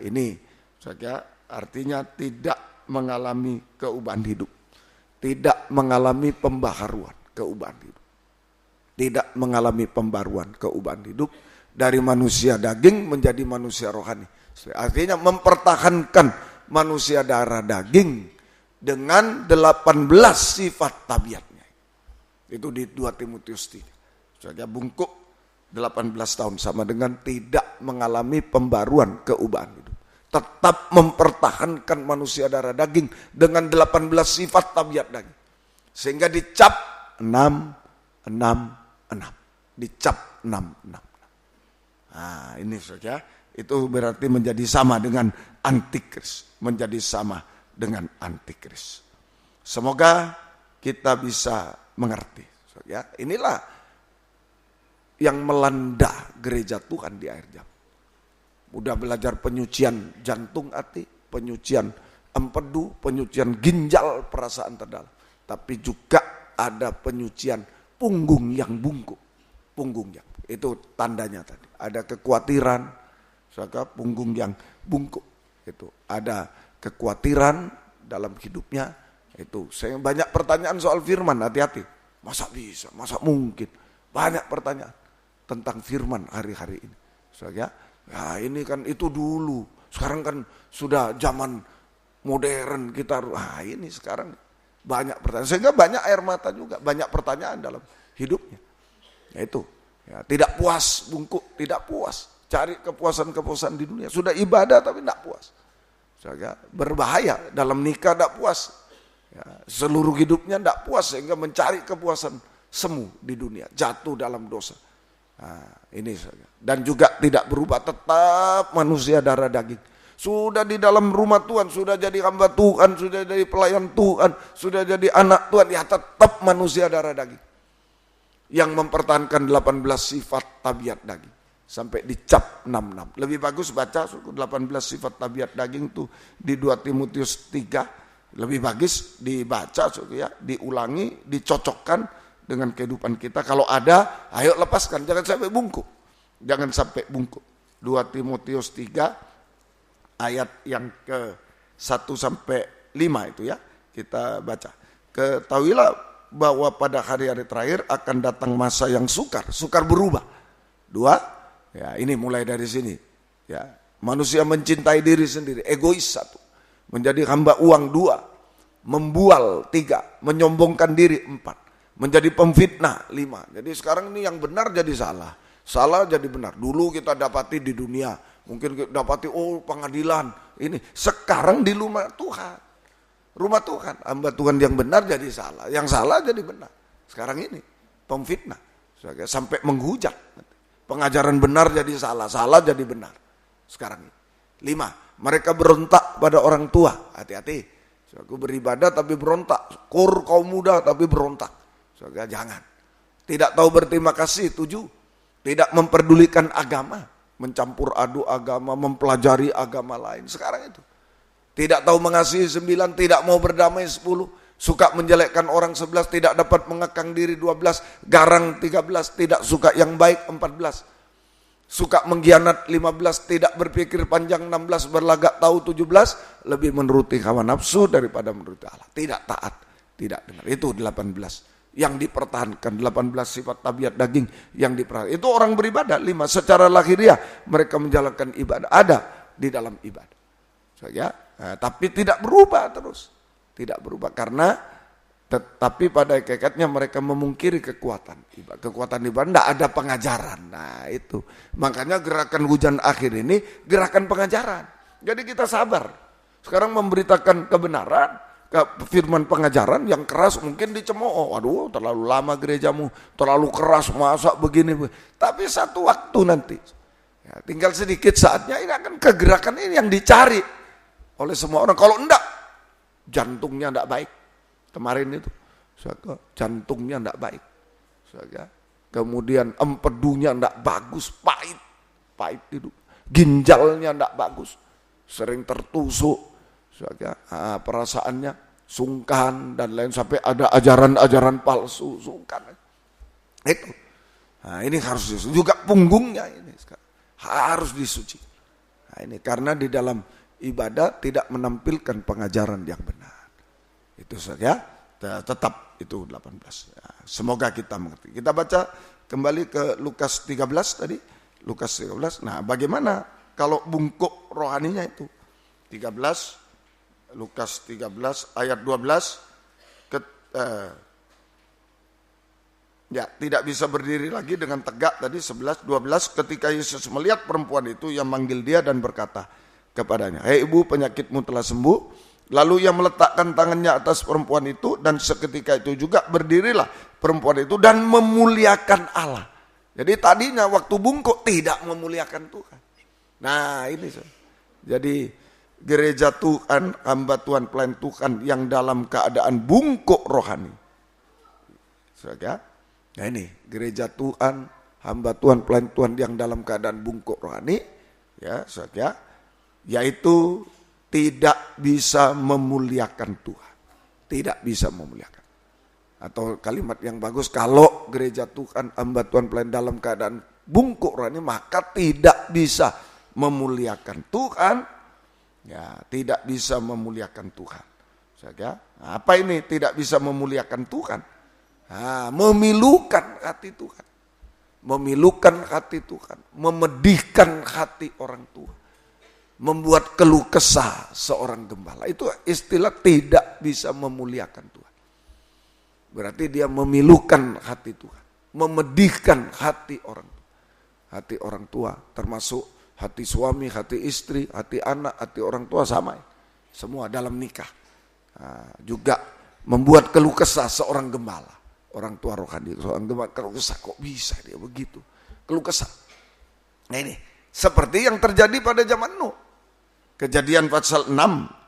Ini Artinya tidak mengalami keubahan hidup. Tidak mengalami pembaharuan keubahan hidup. Tidak mengalami pembaruan keubahan hidup dari manusia daging menjadi manusia rohani. Artinya mempertahankan manusia darah daging dengan 18 sifat tabiatnya. Itu di 2 Timotius 3. Bungkuk 18 tahun sama dengan tidak mengalami pembaruan keubahan hidup. Tetap mempertahankan manusia darah daging dengan 18 sifat tabiat daging. Sehingga dicap 6. Dicap 6. Nah, ini saja. Itu berarti menjadi sama dengan antikris. Menjadi sama dengan antikris. Semoga kita bisa mengerti. Inilah yang melanda gereja Tuhan di akhir zaman. Udah belajar penyucian jantung hati, penyucian empedu, penyucian ginjal perasaan terdalam. Tapi juga ada penyucian punggung yang bungkuk. Punggung yang, itu tandanya tadi. Ada kekhawatiran, punggung yang bungkuk. Itu ada kekhawatiran dalam hidupnya. Itu saya banyak pertanyaan soal firman, hati-hati. Masa bisa, masa mungkin. Banyak pertanyaan tentang firman hari-hari ini. Ya ini kan itu dulu. Sekarang kan sudah zaman modern kita. Ini sekarang banyak pertanyaan. Sehingga banyak air mata juga. Banyak pertanyaan dalam hidupnya. Yaitu tidak puas bungkuk, tidak puas. Cari kepuasan-kepuasan di dunia. Sudah ibadah tapi tidak puas. Berbahaya. Dalam nikah tidak puas. Seluruh hidupnya tidak puas. Sehingga mencari kepuasan semu di dunia. Jatuh dalam dosa. Nah, ini saja. Dan juga tidak berubah, tetap manusia darah daging. Sudah di dalam rumah Tuhan, sudah jadi hamba Tuhan, sudah jadi pelayan Tuhan, sudah jadi anak Tuhan, ya tetap manusia darah daging. Yang mempertahankan 18 sifat tabiat daging. Sampai dicap 6. Lebih bagus baca 18 sifat tabiat daging itu di 2 Timotius 3. Lebih bagus dibaca, diulangi, dicocokkan dengan kehidupan kita. Kalau ada, ayo lepaskan. Jangan sampai bungkuk. Jangan sampai bungkuk. 2 Timotius 3 ayat yang ke-1 sampai 5 itu ya. Kita baca. Ketahuilah bahwa pada hari-hari terakhir akan datang masa yang sukar. Sukar berubah. 2, ya ini mulai dari sini. Ya, manusia mencintai diri sendiri. Egois 1. Menjadi hamba uang 2. Membual 3. Menyombongkan diri 4. Menjadi pemfitnah 5. Jadi sekarang ini yang benar jadi salah. Salah jadi benar. Dulu kita dapati di dunia. Mungkin kita dapati pengadilan. Ini. Sekarang di rumah Tuhan. Rumah Tuhan. Hamba Tuhan yang benar jadi salah. Yang salah jadi benar. Sekarang ini. Pemfitnah. Sampai menghujat. Pengajaran benar jadi salah. Salah jadi benar. Sekarang ini. 5. Mereka berontak pada orang tua. Hati-hati. Aku beribadah tapi berontak. Kaum muda tapi berontak. Jangan. Tidak tahu berterima kasih 7. Tidak memperdulikan agama. Mencampur aduk agama, mempelajari agama lain. Sekarang itu. Tidak tahu mengasihi 9, tidak mau berdamai 10. Suka menjelekkan orang 11, tidak dapat mengekang diri 12. Garang 13, tidak suka yang baik 14. Suka mengkhianat 15, tidak berpikir panjang 16, berlagak tahu 17. Lebih menuruti hawa nafsu daripada menuruti Allah. Tidak taat, tidak dengar. Itu 18. Yang dipertahankan 18 sifat tabiat daging yang dipertahankan. Itu orang beribadah 5 secara lahiriah mereka menjalankan ibadah ada di dalam ibadah. Tapi tidak berubah terus. Tidak berubah karena tetapi pada hakikatnya mereka memungkiri kekuatan ibadah. Kekuatan ibadah tidak ada pengajaran. Nah, itu. Makanya gerakan hujan akhir ini gerakan pengajaran. Jadi kita sabar. Sekarang memberitakan kebenaran, firman pengajaran yang keras mungkin dicemooh. Waduh, terlalu lama gerejamu, terlalu keras, masa begini. Tapi satu waktu nanti, ya, tinggal sedikit saatnya ini akan kegerakan ini yang dicari oleh semua orang. Kalau enggak, jantungnya enggak baik. Kemarin itu, jantungnya enggak baik. Kemudian empedunya enggak bagus, pahit hidup. Ginjalnya enggak bagus, sering tertusuk. Perasaannya sungkan dan lain sampai ada ajaran-ajaran palsu sungkan itu. Nah, ini harus disuci. Juga punggungnya ini sekarang harus disuci. Nah, ini karena di dalam ibadah tidak menampilkan pengajaran yang benar. Itu saja, tetap itu 18. Ya, semoga kita mengerti. Kita baca kembali ke Lukas 13 tadi. Lukas 13. Nah, bagaimana kalau bungkuk rohaninya itu? 13, Lukas 13 ayat 12. Ya, tidak bisa berdiri lagi dengan tegak tadi 11, 12 ketika Yesus melihat perempuan itu yang manggil dia dan berkata kepadanya, "Hei ibu, penyakitmu telah sembuh." Lalu ia meletakkan tangannya atas perempuan itu dan seketika itu juga berdirilah perempuan itu dan memuliakan Allah. Jadi tadinya waktu bungkuk tidak memuliakan Tuhan. Nah, ini jadi gereja Tuhan, hamba Tuhan, pelayan Tuhan yang dalam keadaan bungkuk rohani. Saudara, nah ini gereja Tuhan, hamba Tuhan, pelayan Tuhan yang dalam keadaan bungkuk rohani, ya saudara, yaitu tidak bisa memuliakan Tuhan, tidak bisa memuliakan. Atau kalimat yang bagus, kalau gereja Tuhan, hamba Tuhan, pelayan dalam keadaan bungkuk rohani, maka tidak bisa memuliakan Tuhan, ya tidak bisa memuliakan Tuhan. Saudara, apa ini tidak bisa memuliakan Tuhan? Memilukan hati Tuhan, memilukan hati Tuhan, memedihkan hati orang tua, membuat keluh kesah seorang gembala. Itu istilah tidak bisa memuliakan Tuhan. Berarti dia memilukan hati Tuhan, memedihkan hati orang tua. Hati orang tua termasuk hati suami, hati istri, hati anak, hati orang tua sama. Semua dalam nikah. Juga membuat keluh kesah seorang gembala. Orang tua rohani, seorang gembala keluh kesah, kok bisa dia begitu? Keluh kesah. Nah ini, seperti yang terjadi pada zaman Nuh. Kejadian pasal 6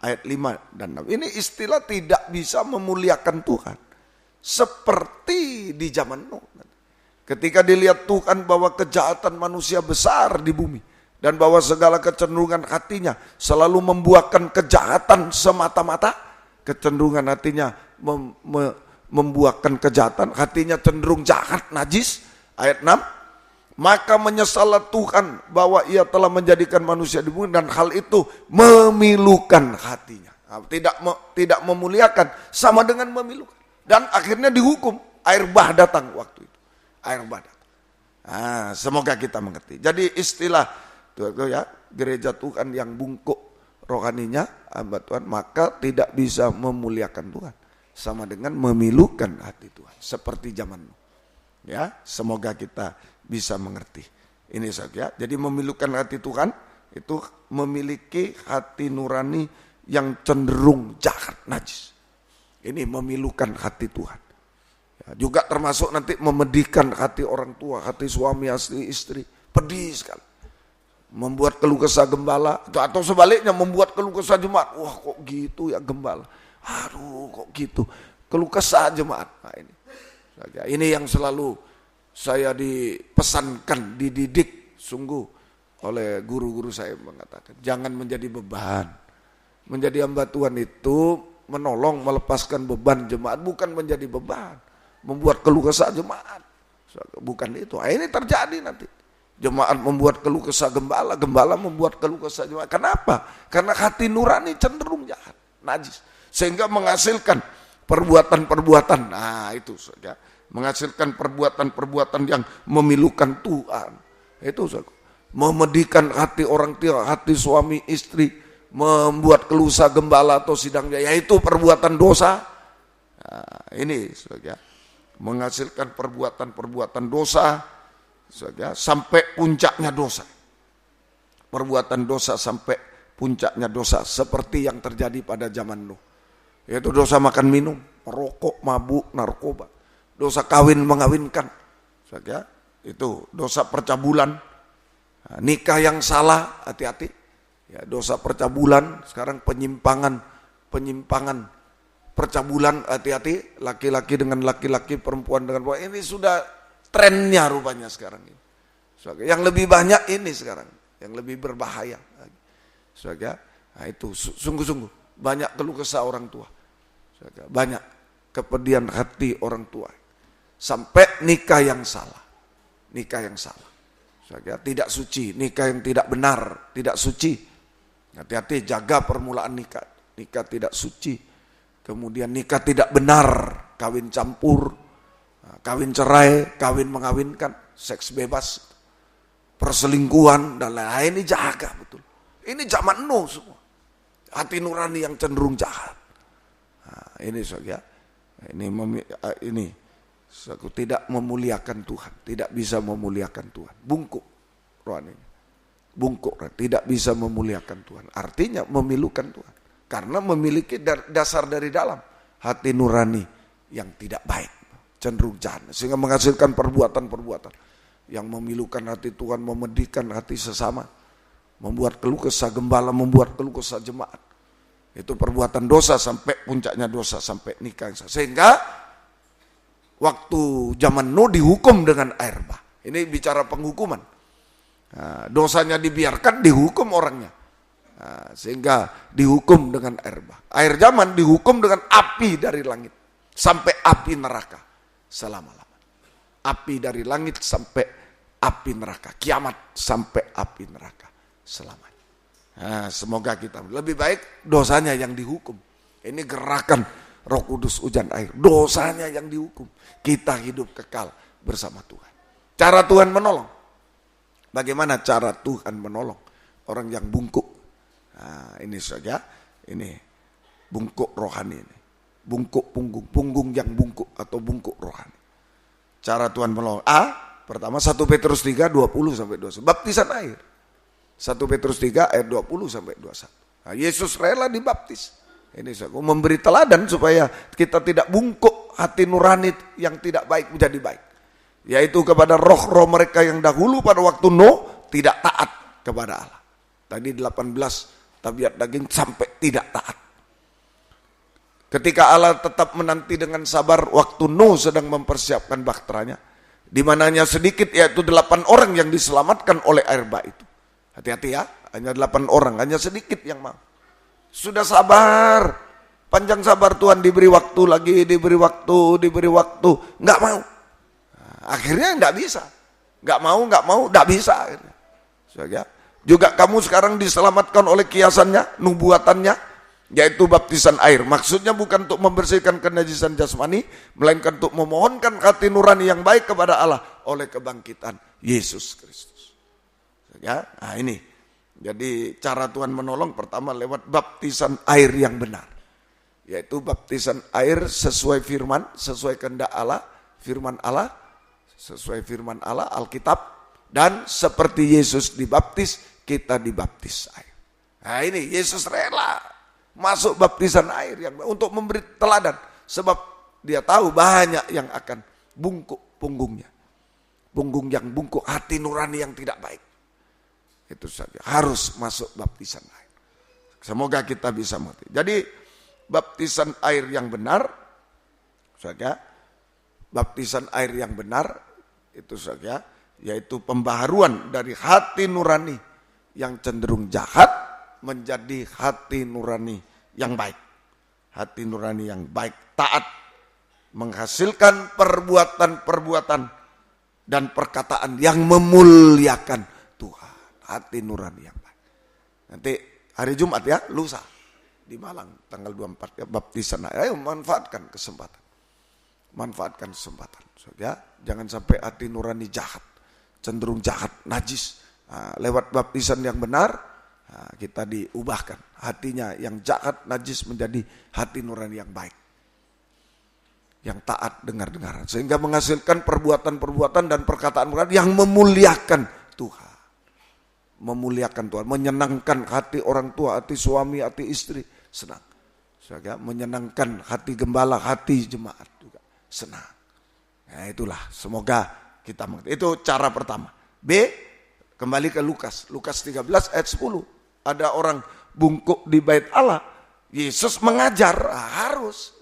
ayat 5 dan 6. Ini istilah tidak bisa memuliakan Tuhan. Seperti di zaman Nuh. Ketika dilihat Tuhan bahwa kejahatan manusia besar di bumi. Dan bahwa segala kecenderungan hatinya selalu membuahkan kejahatan semata-mata. Kecenderungan hatinya membuahkan kejahatan, hatinya cenderung jahat, najis. Ayat 6, maka menyesallah Tuhan bahwa ia telah menjadikan manusia di bumi dan hal itu memilukan hatinya. Tidak memuliakan sama dengan memilukan. Dan akhirnya dihukum, air bah datang waktu itu. Air bah datang. Semoga kita mengerti. Jadi istilah itu ya, gereja Tuhan yang bungkuk rohaninya, hamba Tuhan, maka tidak bisa memuliakan Tuhan. Sama dengan memilukan hati Tuhan, seperti zaman Nuh. Ya, semoga kita bisa mengerti. Ini saja. Jadi memilukan hati Tuhan itu memiliki hati nurani yang cenderung jahat, najis. Ini memilukan hati Tuhan. Ya, juga termasuk nanti memedihkan hati orang tua, hati suami, hati istri, pedih sekali. Membuat keluh kesah gembala atau sebaliknya membuat keluh kesah jemaat. Wah, kok gitu ya gembala. Aduh, kok gitu. Keluh kesah jemaat. Nah, ini yang selalu saya dipesankan, dididik sungguh oleh guru-guru saya mengatakan, jangan menjadi beban. Menjadi hamba Tuhan itu menolong, melepaskan beban jemaat, bukan menjadi beban. Membuat keluh kesah jemaat. Bukan itu. Nah, ini terjadi nanti. Jemaat membuat keluh kesah gembala, gembala membuat keluh kesah jemaat. Kenapa? Karena hati nurani cenderung jahat, najis. Sehingga menghasilkan perbuatan-perbuatan. Nah itu saja. Menghasilkan perbuatan-perbuatan yang memilukan Tuhan. Itu saja. Memedihkan hati orang tua, hati suami, istri. Membuat keluh kesah gembala atau sidangnya. Yaitu perbuatan dosa. Nah, ini saja. Menghasilkan perbuatan-perbuatan dosa. Saja. Sampai puncaknya dosa. Perbuatan dosa sampai puncaknya dosa. Seperti yang terjadi pada zaman Nuh. Yaitu dosa makan minum, merokok, mabuk, narkoba. Dosa kawin mengawinkan. Saja, itu dosa percabulan. Nikah yang salah, hati-hati. Ya, dosa percabulan, sekarang penyimpangan percabulan, hati-hati. Laki-laki dengan laki-laki, perempuan dengan perempuan. Ini sudah trennya rupanya sekarang ini. Saja, yang lebih banyak ini sekarang, yang lebih berbahaya. Saja, nah itu sungguh-sungguh banyak keluh kesah orang tua. Banyak kepedihan hati orang tua. Sampai nikah yang salah. Nikah yang salah. Tidak suci. Nikah yang tidak benar. Tidak suci. Hati-hati, jaga permulaan nikah. Nikah tidak suci. Kemudian nikah tidak benar. Kawin campur, kawin cerai, kawin mengawinkan, seks bebas, perselingkuhan, dan lain-lain. Ini jaga betul. Ini zaman Nuh semua. Hati nurani yang cenderung jahat. Nah, ini saja. Ini aku tidak memuliakan Tuhan. Tidak bisa memuliakan Tuhan. Bungkuk rohaninya. Bungkuk, tidak bisa memuliakan Tuhan. Artinya memilukan Tuhan. Karena memiliki dasar dari dalam. Hati nurani yang tidak baik. Cenderung jahat. Sehingga menghasilkan perbuatan-perbuatan. Yang memilukan hati Tuhan, memedihkan hati sesama. Membuat keluh kesah gembala, membuat keluh kesah jemaat. Itu perbuatan dosa sampai puncaknya dosa. Sampai nikah. Sehingga waktu zaman Nuh dihukum dengan air bah. Ini bicara penghukuman. Nah, dosanya dibiarkan, dihukum orangnya. Nah, sehingga dihukum dengan air bah. Air zaman dihukum dengan api dari langit sampai api neraka selama-lamanya. Api dari langit sampai api neraka, kiamat sampai api neraka selamanya. Nah, semoga kita lebih baik dosanya yang dihukum. Ini gerakan Roh Kudus hujan air. Dosanya yang dihukum. Kita hidup kekal bersama Tuhan. Cara Tuhan menolong. Bagaimana cara Tuhan menolong orang yang bungkuk? Nah, ini saja, ini bungkuk rohani ini. Bungkuk punggung yang bungkuk atau bungkuk rohani. Cara Tuhan menolong. Pertama 1 Petrus 3, 20-21. Baptisan air. 1 Petrus 3 ayat 20-21. Nah, Yesus rela dibaptis. Ini saya memberi teladan supaya kita tidak bungkuk hati nurani yang tidak baik menjadi baik. Yaitu kepada roh-roh mereka yang dahulu pada waktu Nuh tidak taat kepada Allah. Tadi 18 tabiat daging sampai tidak taat. Ketika Allah tetap menanti dengan sabar waktu Nuh sedang mempersiapkan bahteranya, di mananya sedikit yaitu 8 orang yang diselamatkan oleh air bah itu. Hati-hati ya, hanya 8 orang, hanya sedikit yang mau. Sudah sabar, panjang sabar Tuhan, diberi waktu lagi, diberi waktu, nggak mau. Akhirnya nggak bisa, nggak mau, nggak bisa. Akhirnya. Juga kamu sekarang diselamatkan oleh kiasannya, nubuatannya, yaitu baptisan air. Maksudnya bukan untuk membersihkan kenajisan jasmani, melainkan untuk memohonkan hati nurani yang baik kepada Allah oleh kebangkitan Yesus Kristus. Ya, nah ini. Jadi cara Tuhan menolong pertama lewat baptisan air yang benar, yaitu baptisan air sesuai firman, sesuai kehendak Allah, firman Allah. Sesuai firman Allah, Alkitab, dan seperti Yesus dibaptis, kita dibaptis air. Nah ini Yesus rela masuk baptisan air yang untuk memberi teladan, sebab dia tahu banyak yang akan bungkuk punggungnya, punggung yang bungkuk, hati nurani yang tidak baik. Itu saja harus masuk baptisan air. Semoga kita bisa mengerti. Jadi baptisan air yang benar, saja. Baptisan air yang benar itu saja, yaitu pembaharuan dari hati nurani yang cenderung jahat menjadi hati nurani yang baik. Hati nurani yang baik, taat, menghasilkan perbuatan-perbuatan dan perkataan yang memuliakan Tuhan. Hati nurani yang baik. Nanti hari Jumat ya, lusa di Malang tanggal 24 ya, baptisan air. Ayo manfaatkan kesempatan. Manfaatkan kesempatan. Ya, jangan sampai hati nurani jahat, cenderung jahat, najis. Nah, lewat baptisan yang benar, nah, kita diubahkan. Hatinya yang jahat, najis menjadi hati nurani yang baik. Yang taat dengar-dengaran. Sehingga menghasilkan perbuatan-perbuatan dan perkataan-perkataan yang memuliakan Tuhan. Memuliakan Tuhan, menyenangkan hati orang tua, hati suami, hati istri. Senang. Sehingga menyenangkan hati gembala, hati jemaat juga. Senang. Nah itulah, semoga kita mengerti. Itu cara pertama. B, kembali ke Lukas 13 ayat 10. Ada orang bungkuk di bait Allah. Yesus mengajar, harus.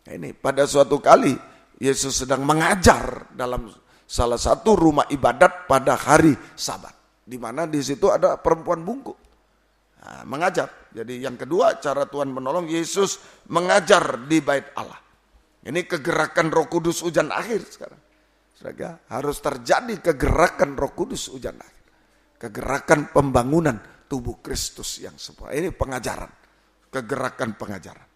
Nah, ini pada suatu kali Yesus sedang mengajar dalam salah satu rumah ibadat pada hari Sabat. Di mana di situ ada perempuan bungkuk. Nah, mengajar. Jadi yang kedua cara Tuhan menolong, Yesus mengajar di bait Allah. Ini kegerakan Roh Kudus hujan akhir sekarang. Harus terjadi kegerakan Roh Kudus hujan akhir. Kegerakan pembangunan tubuh Kristus yang sempurna. Ini pengajaran, kegerakan pengajaran.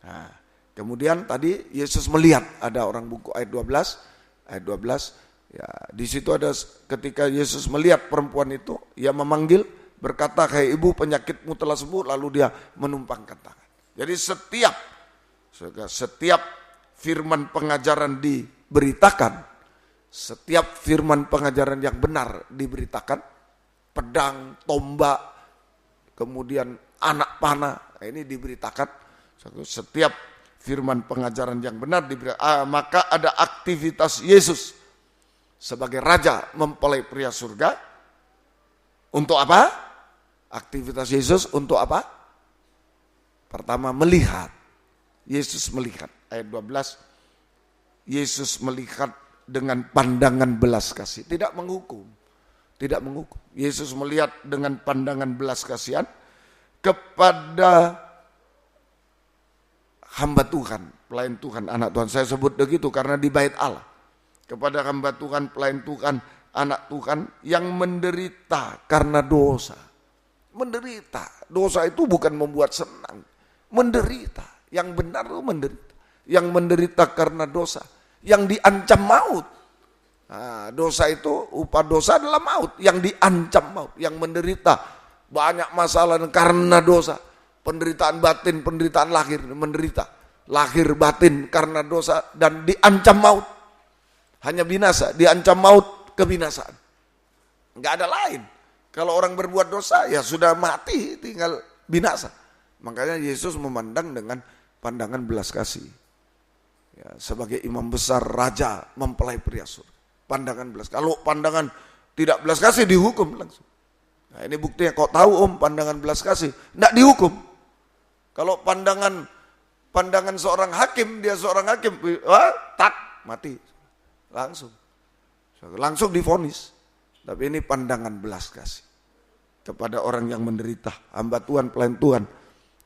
Nah, kemudian tadi Yesus melihat, ada orang buku ayat 12, ya, di situ ada ketika Yesus melihat perempuan itu, ia memanggil, berkata, "Hai ibu, penyakitmu telah sembuh," lalu dia menumpangkan tangan. Jadi setiap firman pengajaran diberitakan, setiap firman pengajaran yang benar diberitakan, pedang, tombak, kemudian anak panah, ini diberitakan. Setiap firman pengajaran yang benar diberitakan, maka ada aktivitas Yesus sebagai raja mempelai pria surga. Untuk apa? Aktivitas Yesus untuk apa? Pertama, melihat. Yesus melihat. Ayat 12, Yesus melihat dengan pandangan belas kasih, tidak menghukum. Tidak menghukum. Yesus melihat dengan pandangan belas kasihan kepada hamba Tuhan, pelayan Tuhan, anak Tuhan. Saya sebut begitu karena di bait Allah. Kepada hamba Tuhan, pelayan Tuhan, anak Tuhan yang menderita karena dosa. Menderita. Dosa itu bukan membuat senang. Menderita. Yang benar itu menderita. Yang menderita karena dosa. Yang diancam maut. Nah, dosa itu, upah dosa adalah maut. Yang diancam maut. Yang menderita banyak masalah karena dosa. Penderitaan batin, penderitaan lahir, menderita. Lahir batin karena dosa dan diancam maut. Hanya binasa, diancam maut, kebinasaan. Enggak ada lain. Kalau orang berbuat dosa, ya sudah mati, tinggal binasa. Makanya Yesus memandang dengan pandangan belas kasih. Ya, sebagai imam besar, raja, mempelai pria surga. Pandangan belas. Kalau pandangan tidak belas kasih, dihukum langsung. Nah, ini buktinya, kok tahu om pandangan belas kasih? Tidak dihukum. Kalau pandangan seorang hakim, dia seorang hakim, mati. Langsung divonis. Tapi ini pandangan belas kasih kepada orang yang menderita, hamba Tuhan, pelayan Tuhan,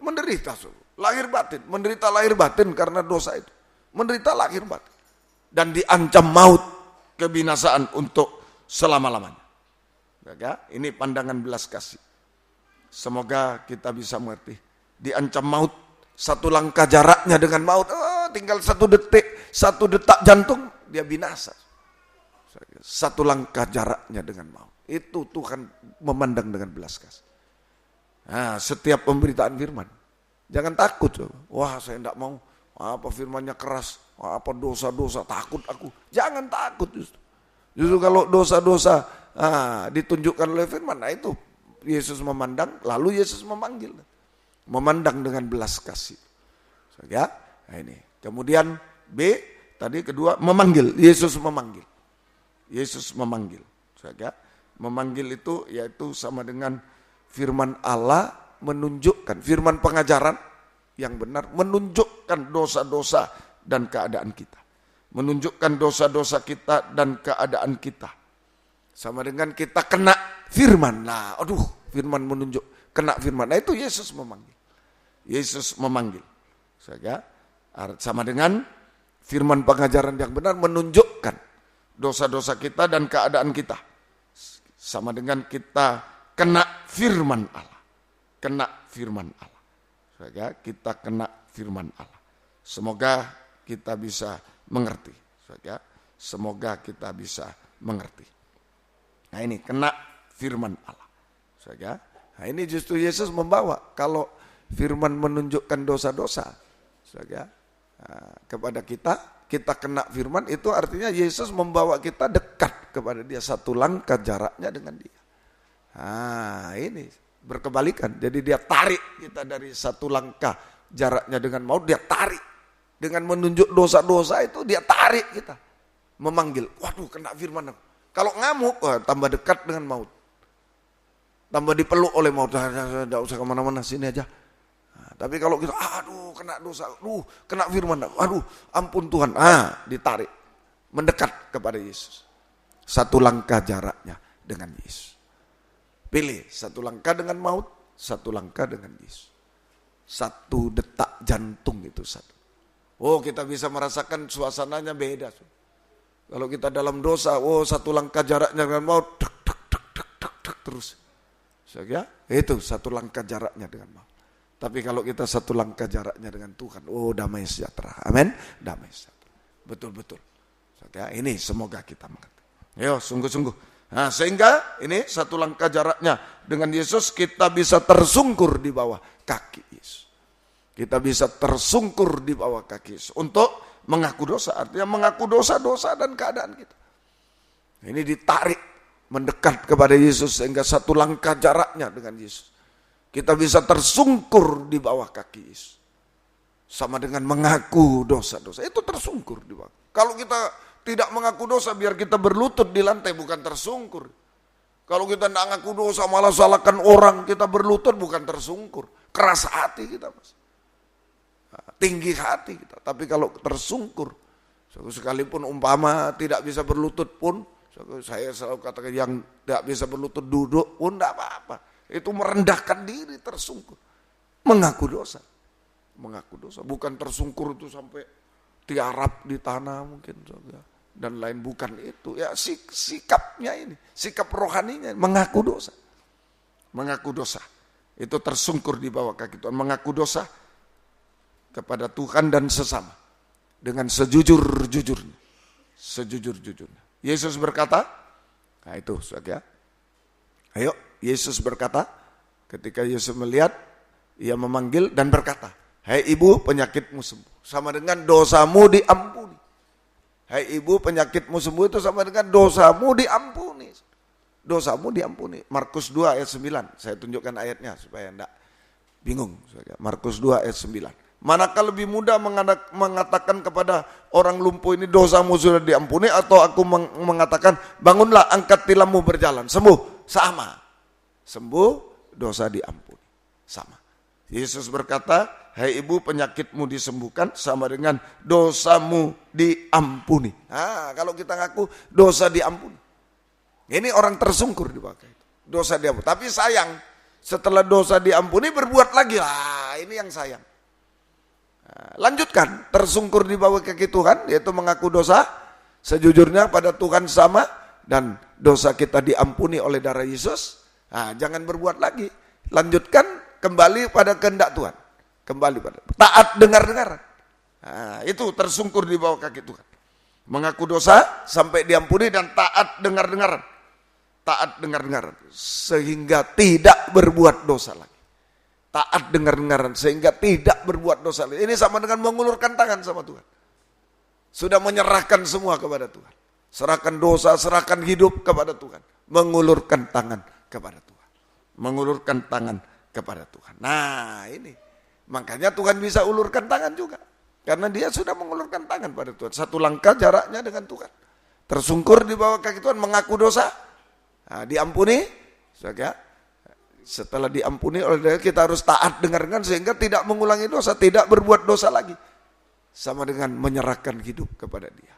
menderita lahir batin, menderita lahir batin karena dosa itu, menderita lahir batin dan diancam maut, kebinasaan untuk selama-lamanya. Ya, ini pandangan belas kasih. Semoga kita bisa mengerti. Diancam maut, satu langkah jaraknya dengan maut, tinggal 1 detik, 1 detak jantung, dia binasa. 1 langkah jaraknya dengan maut. Itu Tuhan memandang dengan belas kasih. Nah, setiap pemberitaan firman, jangan takut. Wah, saya tidak mau. Apa firmannya keras? Apa dosa-dosa? Takut aku. Jangan takut justru. Justru kalau dosa-dosa ditunjukkan oleh firman, nah itu Yesus memandang, lalu Yesus memanggil. Memandang dengan belas kasih. Ya, nah ini. Kemudian B, tadi kedua, memanggil. Yesus memanggil. Yesus memanggil. Ya, memanggil itu yaitu sama dengan firman Allah menunjukkan, firman pengajaran yang benar menunjukkan dosa-dosa dan keadaan kita. Menunjukkan dosa-dosa kita dan keadaan kita. Sama dengan kita kena firman. Nah, firman menunjuk, kena firman. Nah, itu Yesus memanggil. Yesus memanggil. Ya, sama dengan firman pengajaran yang benar menunjukkan dosa-dosa kita dan keadaan kita. Sama dengan kita kena firman Allah. Kena firman Allah. Ya, kita kena firman Allah. Semoga kita bisa mengerti. Ya, semoga kita bisa mengerti. Nah ini kena firman Allah. Ya, nah ini justru Yesus membawa. Kalau firman menunjukkan dosa-dosa ya, kepada kita kena firman, itu artinya Yesus membawa kita dekat kepada dia, 1 langkah jaraknya dengan dia. Nah ini berkebalikan, jadi dia tarik kita dari 1 langkah jaraknya dengan maut, dia tarik dengan menunjuk dosa-dosa itu, dia tarik kita, memanggil. Waduh, kena firman aku. Kalau ngamuk, tambah dekat dengan maut, tambah dipeluk oleh maut. Tidak usah kemana-mana, sini aja. Nah, tapi kalau kita, kena dosa, kena firman, ampun Tuhan, ditarik, mendekat kepada Yesus. 1 langkah jaraknya dengan Yesus. Pilih 1 langkah dengan maut, 1 langkah dengan Yesus. 1 detak jantung itu 1. Kita bisa merasakan suasananya beda. Kalau kita dalam dosa, 1 langkah jaraknya dengan maut, terus. Ya, itu satu langkah jaraknya dengan maut. Tapi kalau kita satu langkah jaraknya dengan Tuhan, oh damai sejahtera. Amin. Damai sejahtera. Betul-betul. Ya, ini semoga kita mengerti. Yo, sungguh-sungguh. Nah, sehingga ini satu langkah jaraknya dengan Yesus, kita bisa tersungkur di bawah kaki Yesus. Kita bisa tersungkur di bawah kaki Yesus untuk mengaku dosa. Artinya mengaku dosa-dosa dan keadaan kita. Ini ditarik mendekat kepada Yesus sehingga satu langkah jaraknya dengan Yesus. Kita bisa tersungkur di bawah kaki Yesus. Sama dengan mengaku dosa-dosa. Itu tersungkur di bawah. Kalau kita tidak mengaku dosa, biar kita berlutut di lantai, bukan tersungkur. Kalau kita tidak mengaku dosa, malah salahkan orang, kita berlutut, bukan tersungkur. Keras hati kita, Mas. Tinggi hati kita. Tapi kalau tersungkur, sekalipun umpama tidak bisa berlutut pun, saya selalu katakan yang tidak bisa berlutut duduk pun tidak apa-apa. Itu merendahkan diri, tersungkur. Mengaku dosa. Mengaku dosa. Bukan tersungkur itu sampai tiarap di tanah mungkin. Dan lain, bukan itu. Ya sikapnya ini. Sikap rohaninya. Mengaku dosa. Mengaku dosa. Itu tersungkur di bawah kaki Tuhan. Mengaku dosa kepada Tuhan dan sesama. Dengan sejujur-jujurnya. Sejujur-jujurnya. Yesus berkata, nah itu saudara. Ayo, Yesus berkata, ketika Yesus melihat, ia memanggil dan berkata, hai ibu, penyakitmu sembuh. Sama dengan dosamu diampuni. Hai ibu, penyakitmu sembuh itu sama dengan dosamu diampuni. Dosamu diampuni. Markus 2 ayat 9. Saya tunjukkan ayatnya supaya enggak bingung. Markus 2 ayat 9. Manakah lebih mudah mengatakan kepada orang lumpuh ini dosamu sudah diampuni, atau aku mengatakan bangunlah, angkat tilammu, berjalan, sembuh? Sama. Sembuh, dosa diampuni. Sama. Yesus berkata, hai ibu, penyakitmu disembuhkan, sama dengan dosamu diampuni. Nah, kalau kita ngaku dosa diampuni. Ini orang tersungkur di bawah itu. Dosa diampuni. Tapi sayang, setelah dosa diampuni berbuat lagi. Ini yang sayang. Lanjutkan, tersungkur di bawah kaki Tuhan, yaitu mengaku dosa sejujurnya pada Tuhan sama, dan dosa kita diampuni oleh darah Yesus. Jangan berbuat lagi. Lanjutkan kembali pada kehendak Tuhan. Kembali pada taat dengar-dengar. Itu tersungkur di bawah kaki Tuhan. Mengaku dosa sampai diampuni dan taat dengar-dengaran. Taat dengar-dengaran sehingga tidak berbuat dosa lagi. Taat dengar-dengaran sehingga tidak berbuat dosa lagi. Ini sama dengan mengulurkan tangan sama Tuhan. Sudah menyerahkan semua kepada Tuhan. Serahkan dosa, serahkan hidup kepada Tuhan. Mengulurkan tangan kepada Tuhan. Mengulurkan tangan kepada Tuhan. Nah ini. Makanya Tuhan bisa ulurkan tangan juga. Karena dia sudah mengulurkan tangan pada Tuhan. Satu langkah jaraknya dengan Tuhan. Tersungkur di bawah kaki Tuhan, mengaku dosa. Diampuni. Setelah diampuni oleh dia, kita harus taat dengar-dengar sehingga tidak mengulangi dosa, tidak berbuat dosa lagi. Sama dengan menyerahkan hidup kepada dia.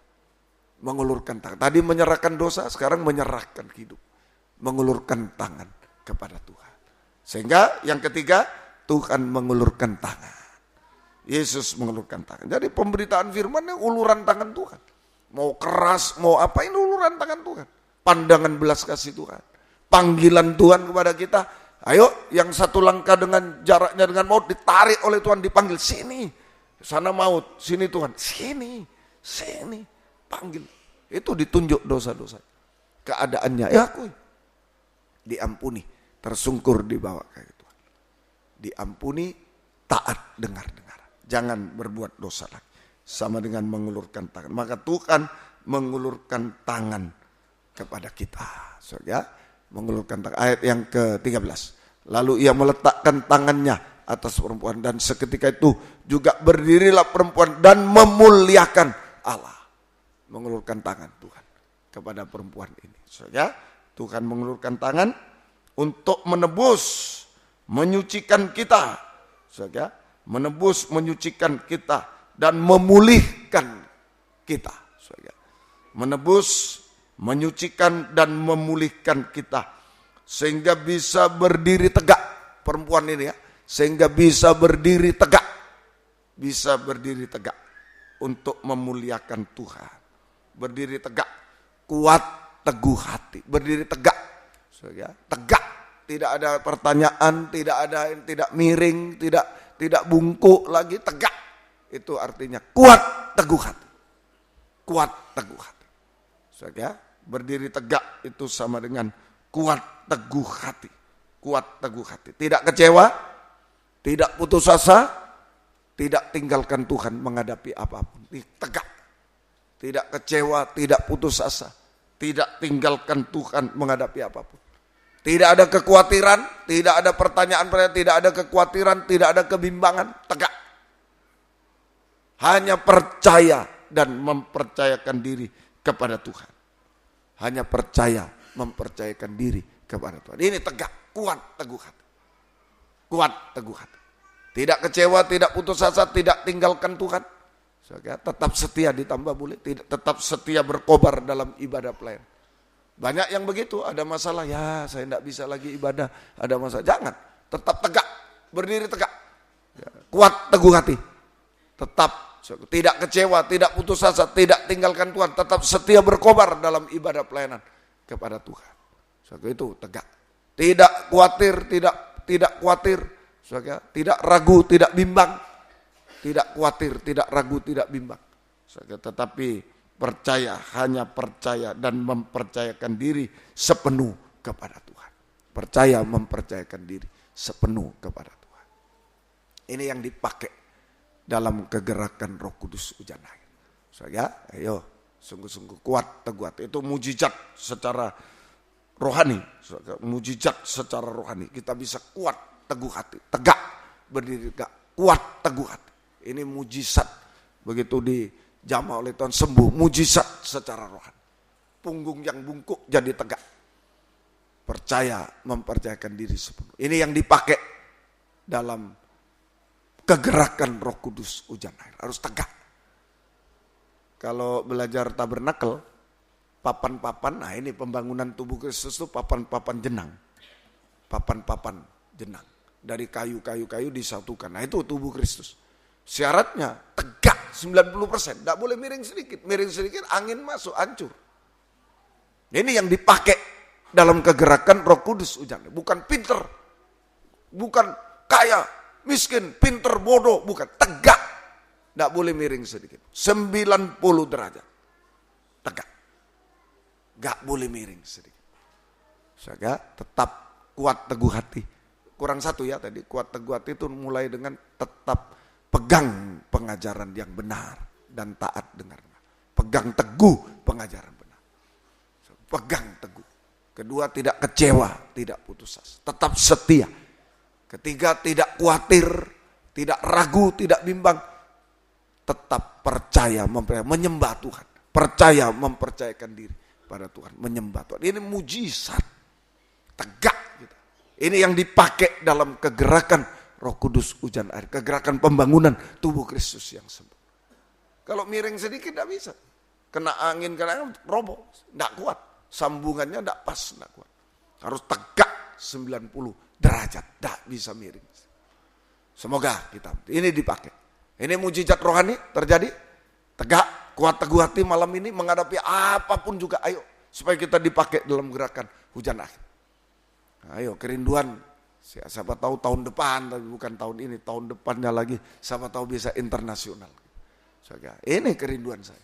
Mengulurkan tangan. Tadi menyerahkan dosa, sekarang menyerahkan hidup. Mengulurkan tangan kepada Tuhan. Sehingga yang ketiga, Tuhan mengulurkan tangan. Yesus mengulurkan tangan. Jadi pemberitaan firman-nya uluran tangan Tuhan. Mau keras, mau apa, ini uluran tangan Tuhan. Pandangan belas kasih Tuhan. Panggilan Tuhan kepada kita. Ayo, yang satu langkah dengan jaraknya dengan maut ditarik oleh Tuhan, dipanggil, sini. Sana maut, sini Tuhan, sini. Panggil. Itu ditunjuk dosa-dosa. Keadaannya, akui. Diampuni, tersungkur di bawah kaki Tuhan. Diampuni, taat dengar-dengar. Jangan berbuat dosa lagi. Sama dengan mengulurkan tangan. Maka Tuhan mengulurkan tangan kepada kita. Mengulurkan tangan. Ayat yang ke-13. Lalu ia meletakkan tangannya atas perempuan, dan seketika itu juga berdirilah perempuan dan memuliakan Allah. Mengulurkan tangan Tuhan kepada perempuan ini. Tuhan mengulurkan tangan untuk menebus, menyucikan kita. Menebus, menyucikan kita dan memulihkan kita. Menebus, menyucikan dan memulihkan kita sehingga bisa berdiri tegak, perempuan ini ya, sehingga bisa berdiri tegak untuk memuliakan Tuhan. Berdiri tegak, kuat, teguh hati, berdiri tegak, tegak, tidak ada pertanyaan, tidak miring, tidak bungkuk lagi, tegak. Itu artinya kuat teguh hati. Kuat teguh hati. Saudara, berdiri tegak itu sama dengan kuat teguh hati. Kuat teguh hati. Tidak kecewa, tidak putus asa, tidak tinggalkan Tuhan menghadapi apapun. Tegak. Tidak kecewa, tidak putus asa, tidak tinggalkan Tuhan menghadapi apapun. Tidak ada kekhawatiran, tidak ada pertanyaan, tidak ada kekhawatiran, tidak ada kebimbangan, tegak. Hanya percaya dan mempercayakan diri kepada Tuhan. Hanya percaya, mempercayakan diri kepada Tuhan. Ini tegak, kuat teguh hati. Kuat teguh hati. Tidak kecewa, tidak putus asa, tidak tinggalkan Tuhan. Tetap setia ditambah boleh, tetap setia berkobar dalam ibadah pelayan. Banyak yang begitu, ada masalah, ya saya tidak bisa lagi ibadah, ada masalah. Jangan, tetap tegak, berdiri tegak. Kuat teguh hati. Tetap tidak kecewa, tidak putus asa, tidak tinggalkan Tuhan, tetap setia berkobar dalam ibadah pelayanan kepada Tuhan. Itu tegak. Tidak khawatir, tidak khawatir, tidak ragu, tidak bimbang. Tidak khawatir, tidak ragu, tidak bimbang. Tetapi percaya, hanya percaya dan mempercayakan diri sepenuh kepada Tuhan. Percaya, mempercayakan diri sepenuh kepada Tuhan. Ini yang dipakai dalam kegerakan Roh Kudus hujan air. Ayo, sungguh-sungguh kuat, teguh hati. Itu mujizat secara rohani. Mujizat secara rohani. Kita bisa kuat, teguh hati. Tegak, berdiri tegak. Kuat, teguh hati. Ini mujizat. Begitu dijamah oleh Tuhan sembuh. Mujizat secara rohani. Punggung yang bungkuk jadi tegak. Percaya, mempercayakan diri sepenuh. Ini yang dipakai dalam kegerakan Roh Kudus hujan air. Harus tegak. Kalau belajar tabernakel, papan-papan, nah ini pembangunan tubuh Kristus itu papan-papan jenang. Papan-papan jenang. Dari kayu-kayu disatukan. Nah itu tubuh Kristus. Syaratnya tegak 90%. Tidak boleh miring sedikit. Miring sedikit angin masuk, hancur. Ini yang dipakai dalam kegerakan Roh Kudus hujan. Bukan pinter. Bukan kaya, miskin, pinter, bodoh. Bukan. Tegak. Tidak boleh miring sedikit. 90 derajat. Tegak. Gak boleh miring sedikit. Sehingga tetap kuat teguh hati. Kurang satu ya tadi. Kuat teguh hati itu mulai dengan tetap pegang pengajaran yang benar dan taat dengannya. Pegang teguh pengajaran benar. Pegang teguh. Kedua, tidak kecewa, tidak putus asa. Tetap setia. Ketiga, tidak khawatir, tidak ragu, tidak bimbang. Tetap percaya, menyembah Tuhan. Percaya, mempercayakan diri pada Tuhan. Menyembah Tuhan. Ini mujizat. Tegak. Gitu. Ini yang dipakai dalam kegerakan Roh Kudus hujan air, kegerakan pembangunan tubuh Kristus yang sembuh. Kalau miring sedikit tidak bisa. Kena angin, roboh, tidak kuat. Sambungannya tidak pas, tidak kuat. Harus tegak 90 derajat, tidak bisa miring. Semoga kita, ini dipakai. Ini mujizat rohani terjadi. Tegak, kuat teguh hati malam ini menghadapi apapun juga. Ayo, supaya kita dipakai dalam gerakan hujan air. Ayo, kerinduan. Siapa tahu tahun depan, tapi bukan tahun ini, tahun depannya lagi, siapa tahu bisa internasional. Ini kerinduan saya,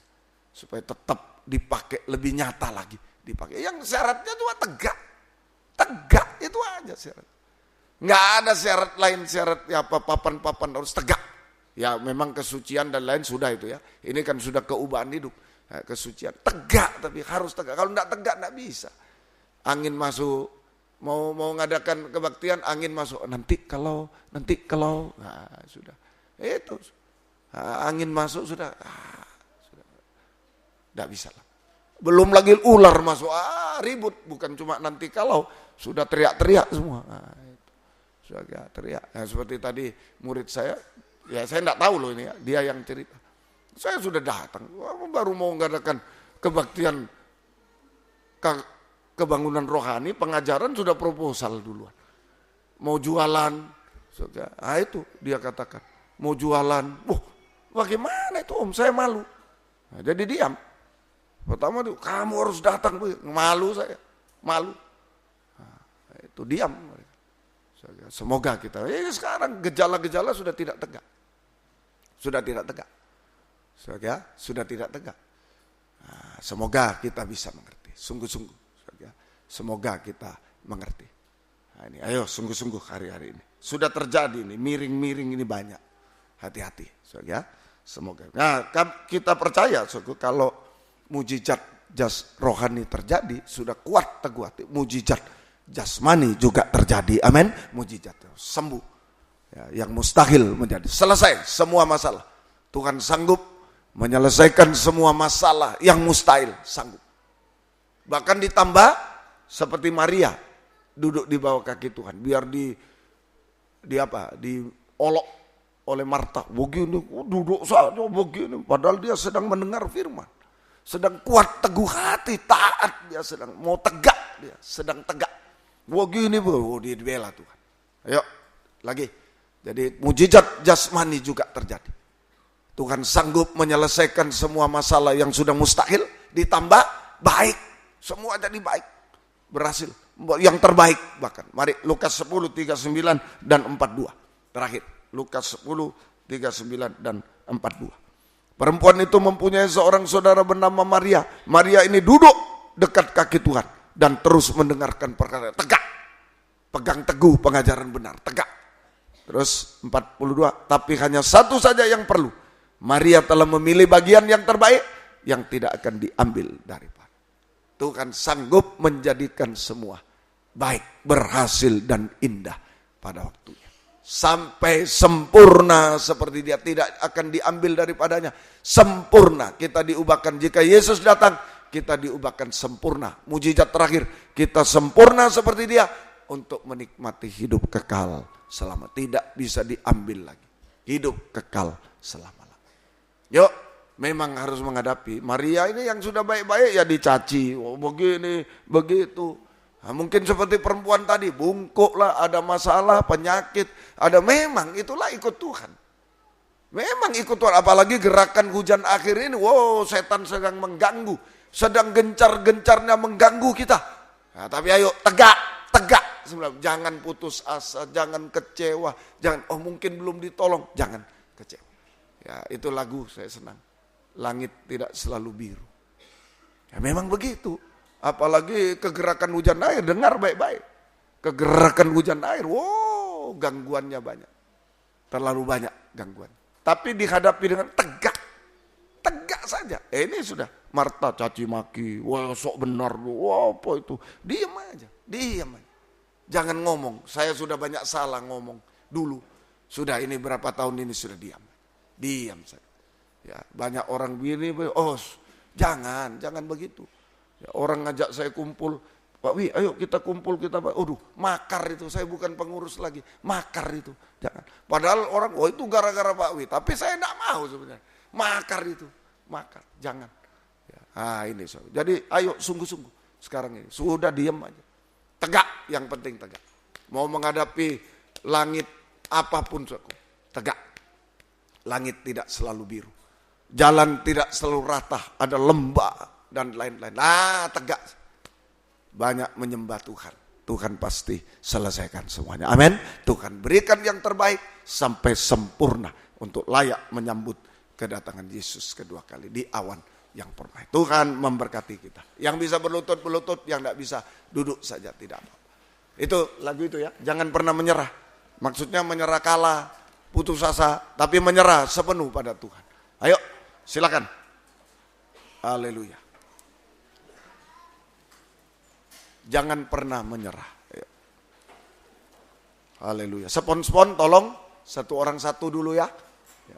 supaya tetap dipakai lebih nyata lagi, dipakai. Yang syaratnya cuma tegak, itu aja syarat. Nggak ada syarat lain, syarat ya papan-papan harus tegak. Ya memang kesucian dan lain sudah itu ya. Ini kan sudah keubahan hidup, kesucian tegak, tapi harus tegak. Kalau nggak tegak nggak bisa. Angin masuk. Mau ngadakan kebaktian, angin masuk. Nanti kalau, nah, sudah. Itu, angin masuk sudah. Tidak bisa lah. Belum lagi ular masuk, ribut. Bukan cuma nanti kalau, sudah teriak-teriak semua. Itu. Sudah teriak. Nah, seperti tadi murid saya, ya saya tidak tahu loh ini ya, dia yang cerita. Saya sudah datang, baru mau ngadakan kebaktian kebangunan rohani, pengajaran sudah proposal duluan. Mau jualan, itu dia katakan. Mau jualan, bagaimana itu om, saya malu. Nah, jadi diam. Pertama tuh, kamu harus datang, malu saya, malu. Nah, itu diam. Semoga kita, sekarang gejala-gejala sudah tidak tegak. Sudah tidak tegak. Sudah tidak tegak. Nah, semoga kita bisa mengerti. Sungguh-sungguh. Semoga kita mengerti. Nah, ini, ayo sungguh-sungguh hari-hari ini. Sudah terjadi ini, miring-miring ini banyak. Hati-hati. Semoga. Nah, kita percaya kalau mujizat rohani terjadi, sudah kuat teguh hati. Mujizat jasmani juga terjadi. Amin. Mujizat sembuh. Ya, yang mustahil menjadi selesai semua masalah. Tuhan sanggup menyelesaikan semua masalah yang mustahil, sanggup. Bahkan ditambah seperti Maria duduk di bawah kaki Tuhan, biar diolok oleh Marta. Begini, duduk saja begini, padahal dia sedang mendengar firman. Sedang kuat teguh hati, taat, dia sedang mau tegak, dia sedang tegak. Begini, dia dibela Tuhan. Ayo, lagi. Jadi mujizat jasmani juga terjadi. Tuhan sanggup menyelesaikan semua masalah yang sudah mustahil, ditambah baik. Semua jadi baik. Berhasil. Yang terbaik bahkan. Mari Lukas 10, 39 dan 42. Terakhir. Lukas 10, 39 dan 42. Perempuan itu mempunyai seorang saudara bernama Maria. Maria ini duduk dekat kaki Tuhan dan terus mendengarkan perkara. Tegak. Pegang teguh pengajaran benar. Tegak. Terus 42, tapi hanya satu saja yang perlu. Maria telah memilih bagian yang terbaik yang tidak akan diambil daripada. Tuhan sanggup menjadikan semua baik, berhasil dan indah pada waktunya. Sampai sempurna seperti dia, tidak akan diambil daripadanya. Sempurna kita diubahkan. Jika Yesus datang, kita diubahkan sempurna. Mujizat terakhir, kita sempurna seperti dia untuk menikmati hidup kekal selama, tidak bisa diambil lagi. Hidup kekal selama-lamanya. Yuk, memang harus menghadapi. Maria ini yang sudah baik-baik ya dicaci. Oh, begini, begitu. Nah, mungkin seperti perempuan tadi, bungkuk lah, ada masalah, penyakit. Ada, memang itulah ikut Tuhan. Memang ikut Tuhan. Apalagi gerakan hujan akhir ini, wow, setan sedang mengganggu. Sedang gencar-gencarnya mengganggu kita. Nah, tapi ayo tegak. Jangan putus asa, jangan kecewa, jangan mungkin belum ditolong, jangan kecewa. Ya, itu lagu saya senang. Langit tidak selalu biru. Ya memang begitu. Apalagi kegerakan hujan air, dengar baik-baik. Kegerakan hujan air, wow, gangguannya banyak. Terlalu banyak gangguan. Tapi dihadapi dengan tegak saja. Ini sudah Marta caci maki, wah sok benar lu, wah apa itu. Diam aja. Jangan ngomong, saya sudah banyak salah ngomong dulu. Sudah ini berapa tahun ini sudah diam saja. Ya, banyak orang begini, jangan begitu. Ya, orang ngajak saya kumpul, Pak Wi, ayo kita kumpul, kita, makar itu, saya bukan pengurus lagi, makar itu, jangan. Padahal orang, itu gara-gara Pak Wi, tapi saya tidak mau sebenarnya, makar, jangan. Ya, ini so. Jadi ayo sungguh-sungguh sekarang ini, sudah diam aja. Tegak, yang penting tegak. Mau menghadapi langit apapun, tegak. Langit tidak selalu biru. Jalan tidak selalu rata, ada lembah dan lain-lain. Tegak. Banyak menyembah Tuhan. Tuhan pasti selesaikan semuanya. Amin. Tuhan berikan yang terbaik sampai sempurna untuk layak menyambut kedatangan Yesus kedua kali di awan yang permai. Tuhan memberkati kita. Yang bisa berlutut, yang tidak bisa duduk saja, tidak apa-apa. Itu lagu itu ya, jangan pernah menyerah. Maksudnya menyerah kalah, putus asa, tapi menyerah sepenuh pada Tuhan. Ayo, silakan. Haleluya. Jangan pernah menyerah. Ayo. Haleluya. Spon-spon tolong, satu orang satu dulu ya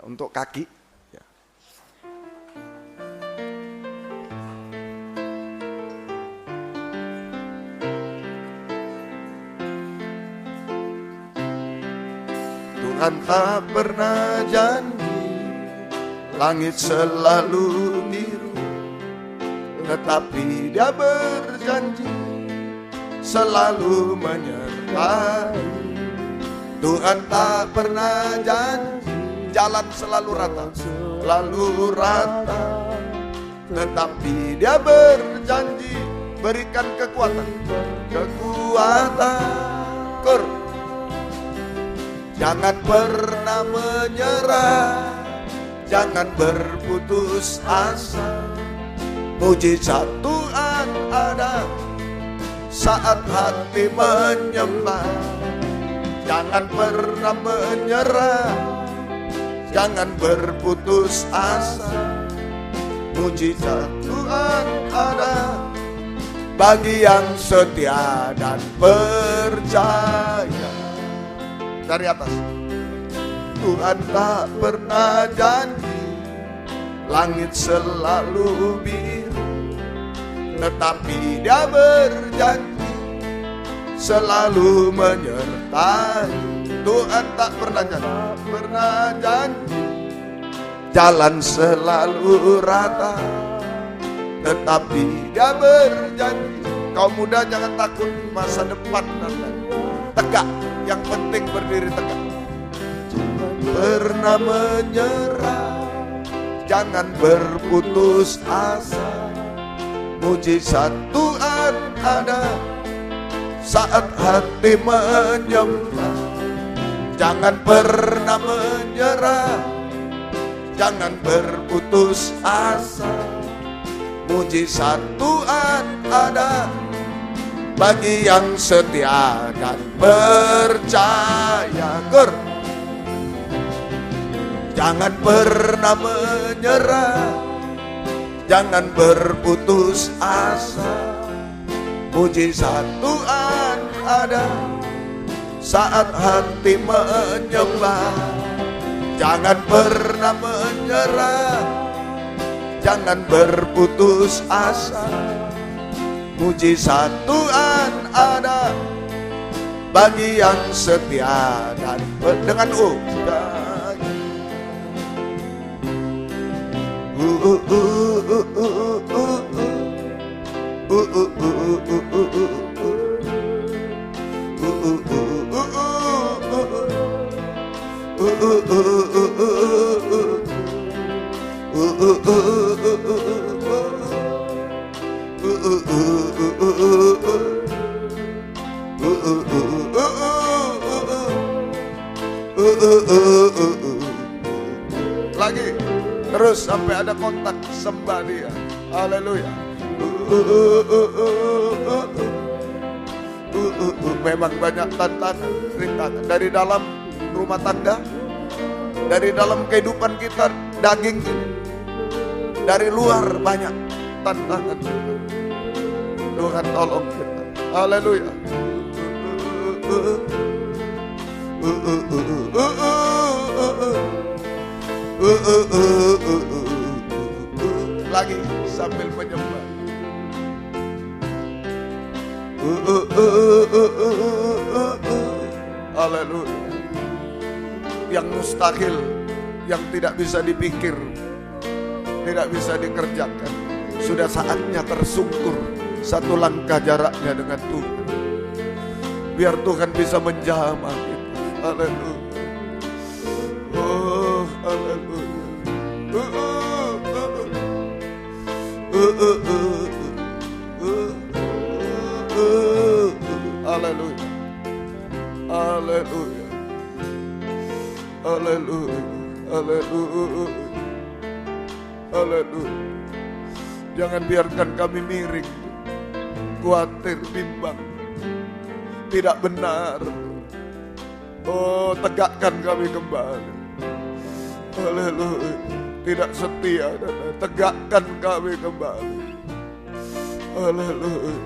untuk kaki. Tuhan tak pernah janji langit selalu biru, tetapi Dia berjanji selalu menyertai. Tuhan tak pernah janji jalan selalu rata, tetapi Dia berjanji berikan kekuatan. Jangan pernah menyerah, jangan berputus asa. Mujizat Tuhan ada saat hati menyembah. Jangan pernah menyerah, jangan berputus asa. Mujizat Tuhan ada bagi yang setia dan percaya. Dari atas, Tuhan tak pernah janji langit selalu biru, tetapi Dia berjanji selalu menyertai. Tuhan tak pernah janji jalan selalu rata, tetapi Dia berjanji. Kaum muda jangan takut masa depan tegak, yang penting berdiri tegak. Jangan pernah menyerah, jangan berputus asa. Mujizat Tuhan ada saat hati menyembah. Jangan pernah menyerah, jangan berputus asa. Mujizat Tuhan ada bagi yang setia dan percaya. Jangan pernah menyerah, jangan berputus asa. Mujizat Tuhan ada saat hati menyembah. Jangan pernah menyerah, jangan berputus asa. Mujizat Tuhan ada bagi yang setia dan dengan lagi terus sampai ada kontak sembah Dia. Haleluya. Memang banyak tantangan, rintangan dari dalam rumah tangga, dari dalam kehidupan kita daging ini, dari luar banyak tantangan. Tuhan tolong kita. Haleluya. Lagi sambil menyembah. Haleluya. Yang mustahil, yang tidak bisa dipikir, tidak bisa dikerjakan, sudah saatnya tersungkur satu langkah jaraknya dengan Tuhan. Biar Tuhan bisa menjamah kita. Haleluya. Oh, haleluya. Haleluya. Haleluya. Haleluya. Haleluya. Haleluya. Jangan biarkan kami miring, khawatir, bimbang, tidak benar. Oh, tegakkan kami kembali. Haleluya. Tidak setia dan tegakkan kami kembali. Haleluya.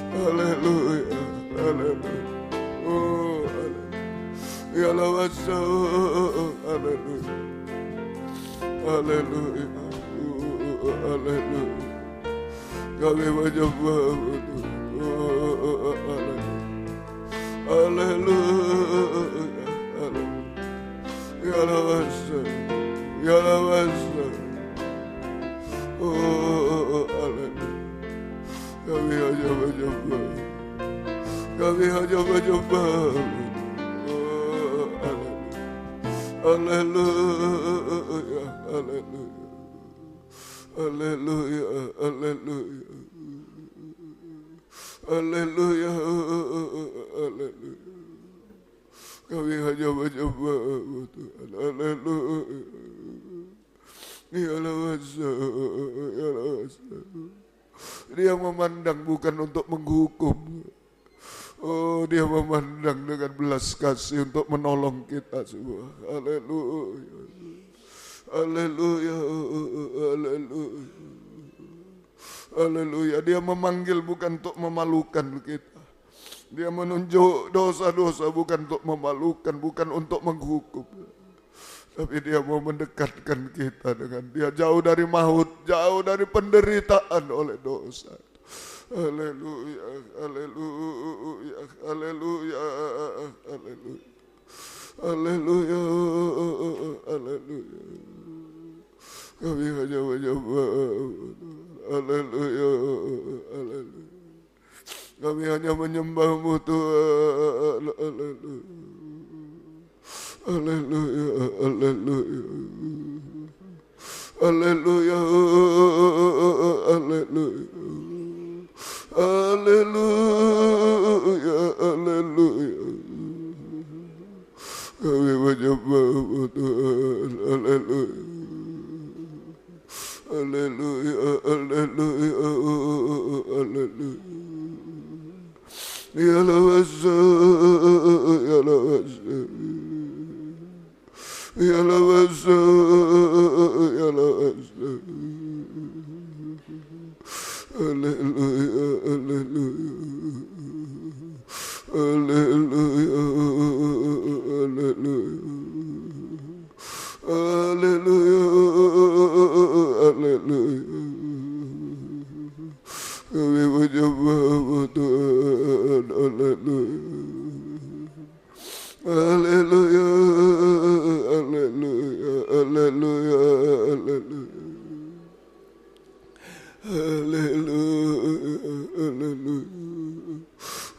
Haleluya. Haleluya. Oh, ya Allah. Haleluya. Haleluya. Haleluya. Kami menyembah. Haleluya. Ya Allah. Ya Allah. Oh, haleluya. Kami hanya menyembah. Kami hanya menyembah. Oh, haleluya. Haleluya. Haleluya. Haleluya. Haleluya. Haleluya. Kami hanya menyembah-Mu Tuhan. Haleluya. Ya Allah. Dia memandang bukan untuk menghukum. Oh, dia memandang dengan belas kasih untuk menolong kita semua. Haleluya. Haleluya. Haleluya. Haleluya. Dia memanggil bukan untuk memalukan kita. Dia menunjuk dosa-dosa bukan untuk memalukan, bukan untuk menghukum. Tapi dia mau mendekatkan kita dengan dia jauh dari maut, jauh dari penderitaan oleh dosa. Haleluya, haleluya, haleluya, haleluya, haleluya, haleluya. Kami hanya menyembah, haleluya, haleluya. Kami hanya menyembah-Mu Tuhan, haleluya. Haleluya, haleluya, haleluya, haleluya, haleluya, haleluya. Kami menyembah-Mu Tuhan, haleluya, haleluya, haleluya, haleluya. Ya Allah, ya Allah. Ya Allah, ya Allah. Haleluya, haleluya. Haleluya, haleluya. Haleluya, haleluya. Kami menyembah-Mu Tuhan, haleluya. Haleluya, haleluya, haleluya, haleluya. Haleluya, haleluya.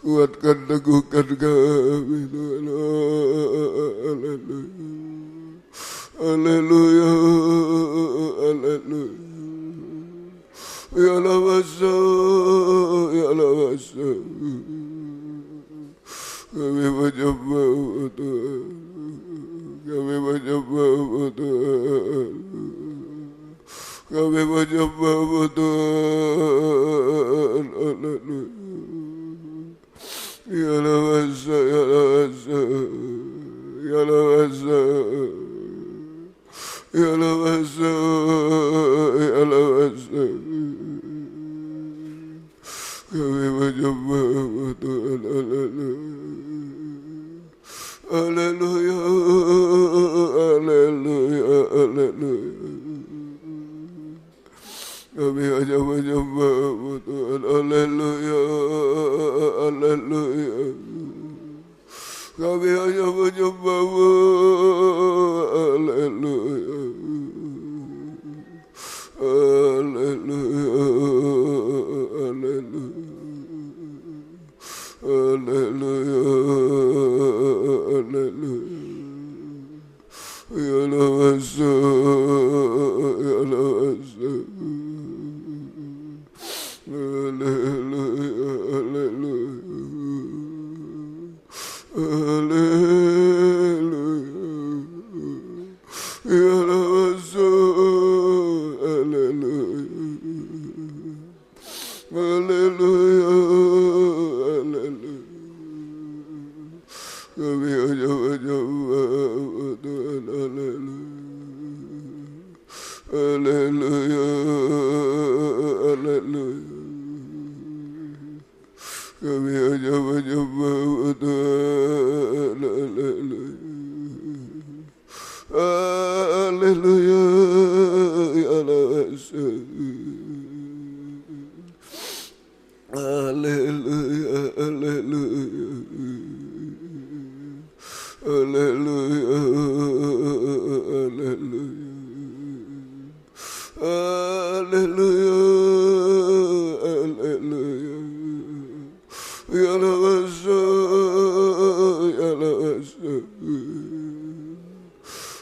Kuatkan, teguhkan kami Tuhan. Haleluya. Haleluya, haleluya. Ya Allah, ya Allah. Kami menyembah-Mu Tuhan. Kami menyembah-Mu Tuhan. Kami menyembah-Mu Tuhan. Haleluya. Ya Allah, ya Allah, ya Allah, ya Allah, ya Allah. Kami menyembah-Mu Tuhan. Haleluya. Haleluya, haleluya, haleluya. Kami hanya menyembah-Mu Tuhan. Haleluya, haleluya. Kami hanya menyembah-Mu. Haleluya. Haleluya, haleluya. Haleluya, haleluya. Ya Allah, ya Allah. Haleluya, haleluya. Haleluya. Ya Allah, haleluya. Haleluya, haleluya. Kami hanya menyembah-Mu Tuhan. Haleluya, haleluya. Kami hanya menyembah-Mu Tuhan. Haleluya. Haleluya, ya Allah. Haleluya, haleluya. Haleluya, haleluya. Haleluya, haleluya. Ya Allah, ya Allah.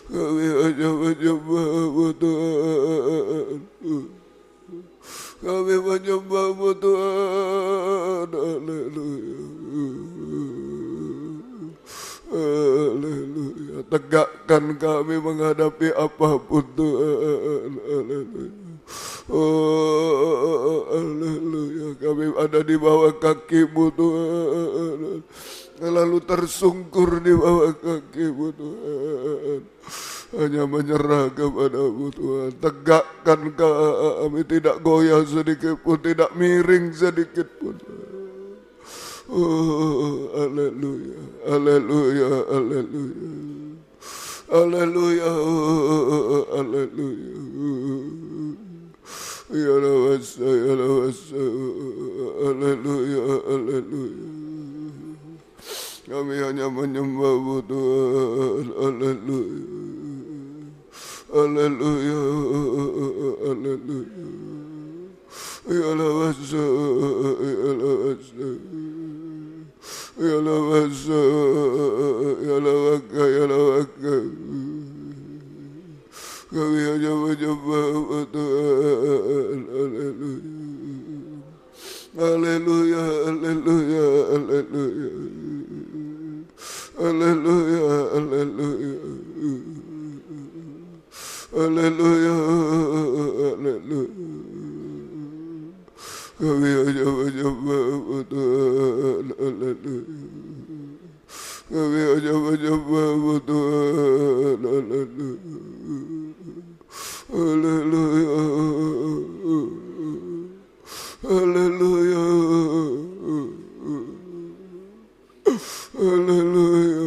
Kami hanya menyembah-Mu Tuhan. Kami menyembah-Mu Tuhan. Haleluya. Haleluya. Tegakkan kami menghadapi apapun Tuhan. Haleluya. Kami ada di bawah kaki-Mu Tuhan. Lalu tersungkur di bawah kaki-Mu Tuhan. Hanya menyerah kepada-Mu Tuhan. Tegakkan kami, tidak goyah sedikit pun, tidak miring sedikit pun. Oh, haleluya, haleluya, haleluya, haleluya, haleluya. Ya lawasa, ya lawasa, haleluya, haleluya. Kami hanya menyembah-Mu Tuhan, haleluya, haleluya, haleluya. Ya lawasa, ya lawasa. Ya lawasa, ya lawaka, ya lawaka. Kami hanya menyembah Tuhan. Haleluya, haleluya, haleluya, haleluya, haleluya, haleluya, haleluya. Kami hanya menyembah Tuhan, haleluya. Kami hanya menyembah Tuhan, haleluya. Haleluya, haleluya, haleluya,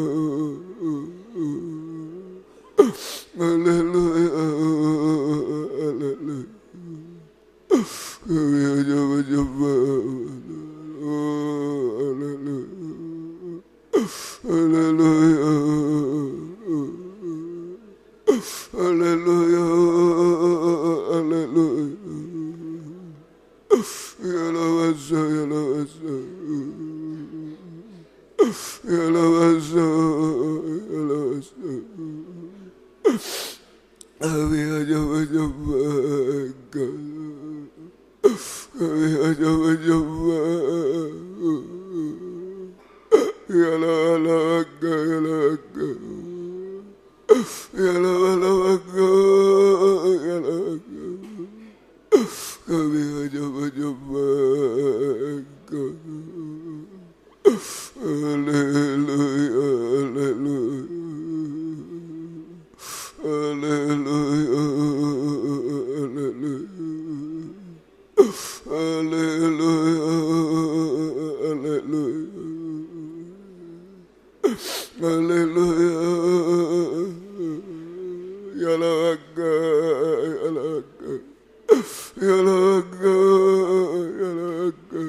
haleluya, haleluya. Kami hanya menyembah, haleluya, haleluya, haleluya, haleluya. Ya lawasa, ya lawasa, ya lawasa, ya lawasa. Kami hanya menyembah Engkau. Kami hanya menyembah. Ya lawaka, ya lawaka, ya lawaka, ya lawaka. Kami hanya menyembah Engkau. Haleluya, haleluya, haleluya, haleluya, haleluya, haleluya, haleluya. Ya lawaka, ya lawaka, ya lawaka, ya lawaka.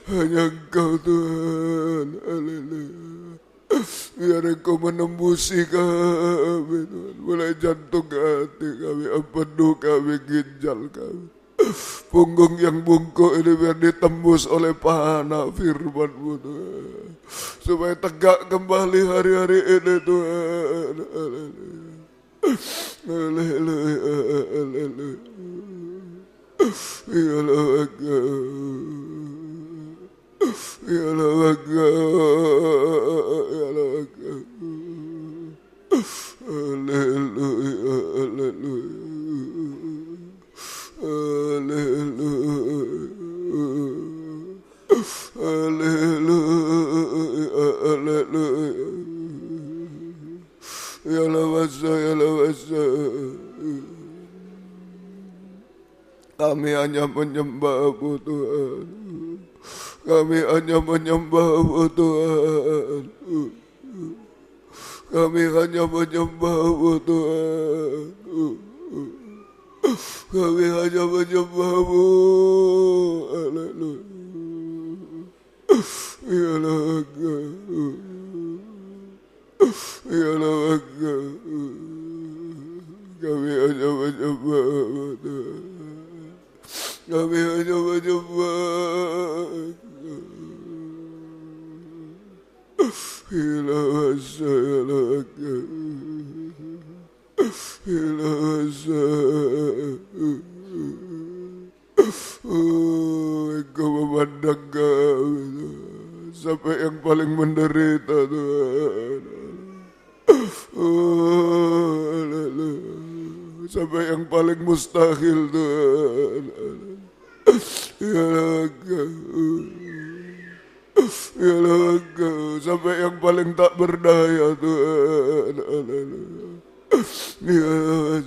Hanya Engkau Tuhan, haleluya. Biar Engkau menembusi kami Tuhan, mulai jantung ke hati kami, empedu kami, ginjal kami. Punggung yang bungkuk ini biar ditembus oleh panah firman-Mu Tuhan, supaya tegak kembali hari-hari ini Tuhan, haleluya. Haleluya, haleluya. Ya lawaka, ya lawaka, ya lawaka. Haleluya, haleluya, haleluya, haleluya, haleluya. Ya lawasa, ya lawasa. Kami hanya menyembah-Mu Tuhan. Kami hanya menyembah-Mu Tuhan. Kami hanya menyembah-Mu Tuhan. Kami hanya menyembah-Mu. Haleluya. Ya lawaka, ya lawaka. Kami hanya menyembah-Mu Tuhan. Kami hanya menyembah. Hilawasa, hilawaka, hilawasa. Engkau memandang kami sampai yang paling menderita Tuhan. sampai yang paling mustahil Tuhan. Biarlah Engkau sampai yang paling tak berdaya Tuhan. Biarlah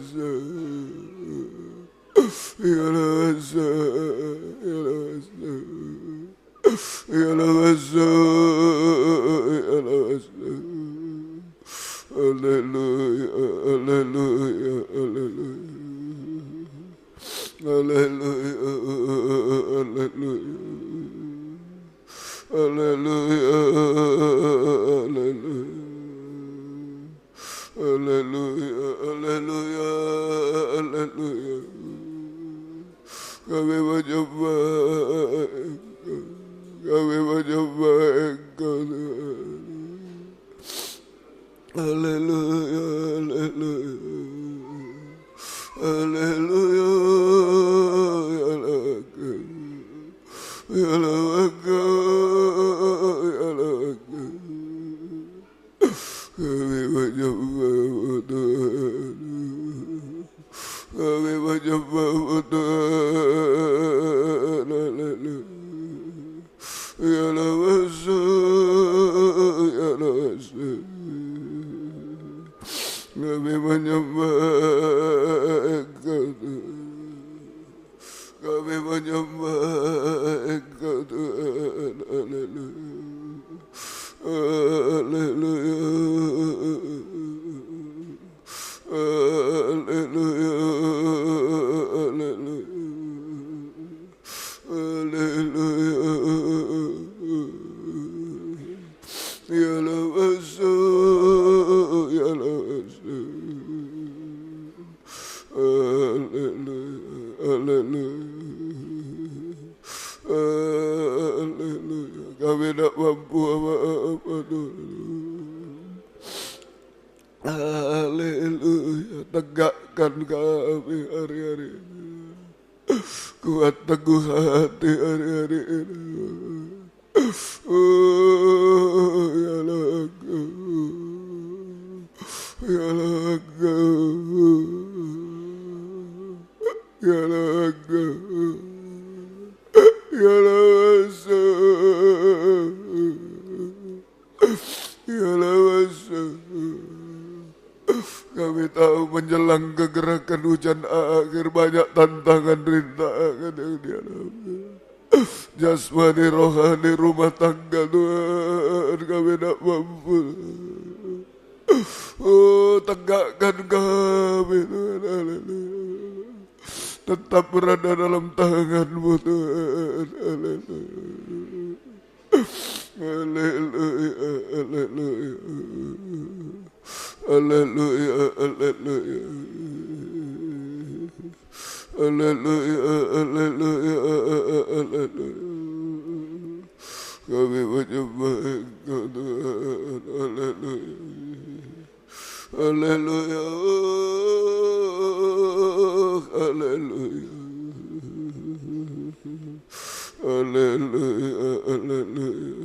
Haleluya, haleluya, haleluya. Haleluya, haleluya. Haleluya, haleluya. Haleluya, haleluya, haleluya. Kami menyembah Engkau. Kami menyembah Engkau Tuhan. Haleluya, haleluya. Haleluya, ya kami menyembah Tuhan. Kami menyembah Tuhan. Haleluya. Ya kami menyembah Engkau Tuhan. Kami menyembah Engkau Tuhan. Haleluya. Haleluya. Haleluya. Haleluya. Ya lawasu, ya lawasu. Haleluya. Haleluya. Haleluya. Kami tak mampu apa-apa Tuhan. Haleluya. Tegakkan kami hari-hari ini. Kuat teguh hati hari-hari ini. Oh, ya lagu, ya lagu, ya lagu, ya lawasu, ya lawasu. Kami tahu menjelang kegerakan hujan akhir banyak tantangan rintangan yang dihadapi. Jasmani, rohani, rumah tangga Tuhan kami tak mampu. Oh, tegakkan kami Tuhan. Haleluya. Tetap berada dalam tangan-Mu Tuhan. Haleluya. Haleluya. Haleluya. Haleluya. Haleluya. Haleluya, haleluya, haleluya. Kami menyembah Engkau Tuhan. Haleluya. Haleluya. Haleluya. Haleluya, haleluya.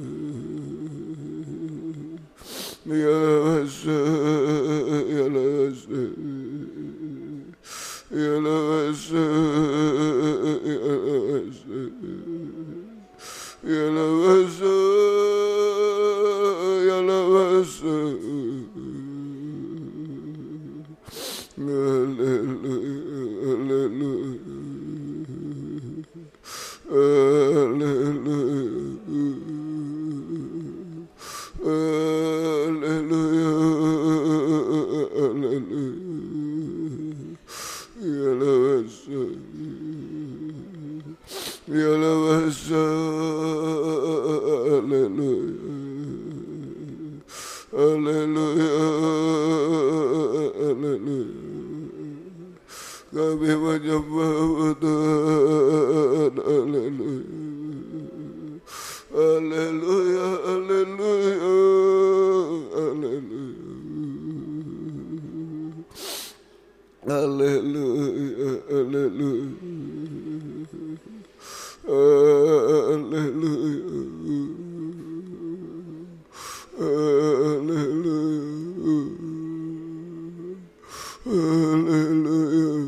Ya Asa, ya Asa. Ya Asa, ya Asa. Ya Asa, ya Asa. Haleluya, haleluya. Haleluya. Haleluya. Haleluya. Ya lawasa. Ya lawasa. Haleluya. Haleluya. Haleluya. Kami menyembah Tuhan. Haleluya. Haleluya. Haleluya. Haleluya. Haleluya. Haleluya. Haleluya. Haleluya. Haleluya.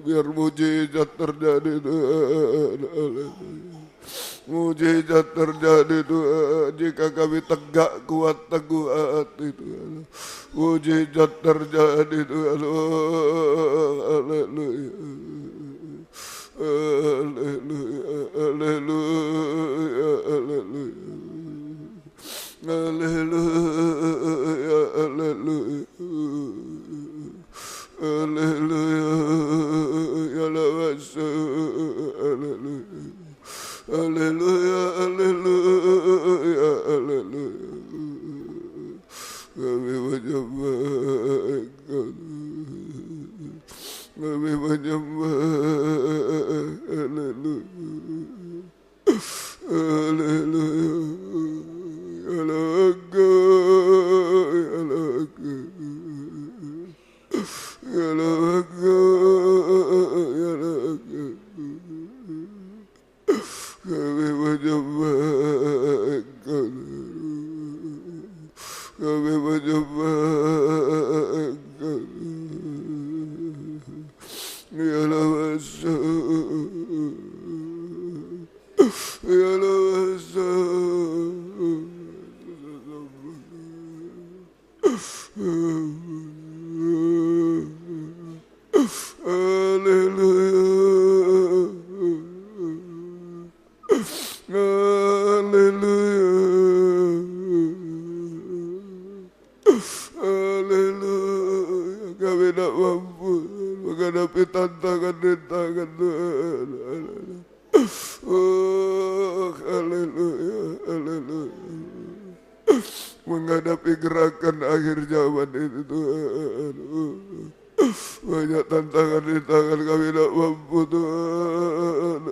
Biar mujizat terjadi Tuhan. Mujizat terjadi Tuhan. Jika kami tegak kuat teguh hati Tuhan. Mujizat terjadi Tuhan. Haleluya. Haleluya. Haleluya. Haleluya. Haleluya. Haleluya. Haleluya, haleluya, haleluya, haleluya. Kami menyembah Engkau, kami menyembah, haleluya, haleluya, kami menyembah Engkau, kami menyembah Engkau, ya Lawasa, ya Lawasa, menghadapi tantangan-tantangan Tuhan. Oh, haleluya, haleluya. Menghadapi gerakan akhir zaman itu Tuhan. Banyak tantangan di tangan kami tidak mampu Tuhan.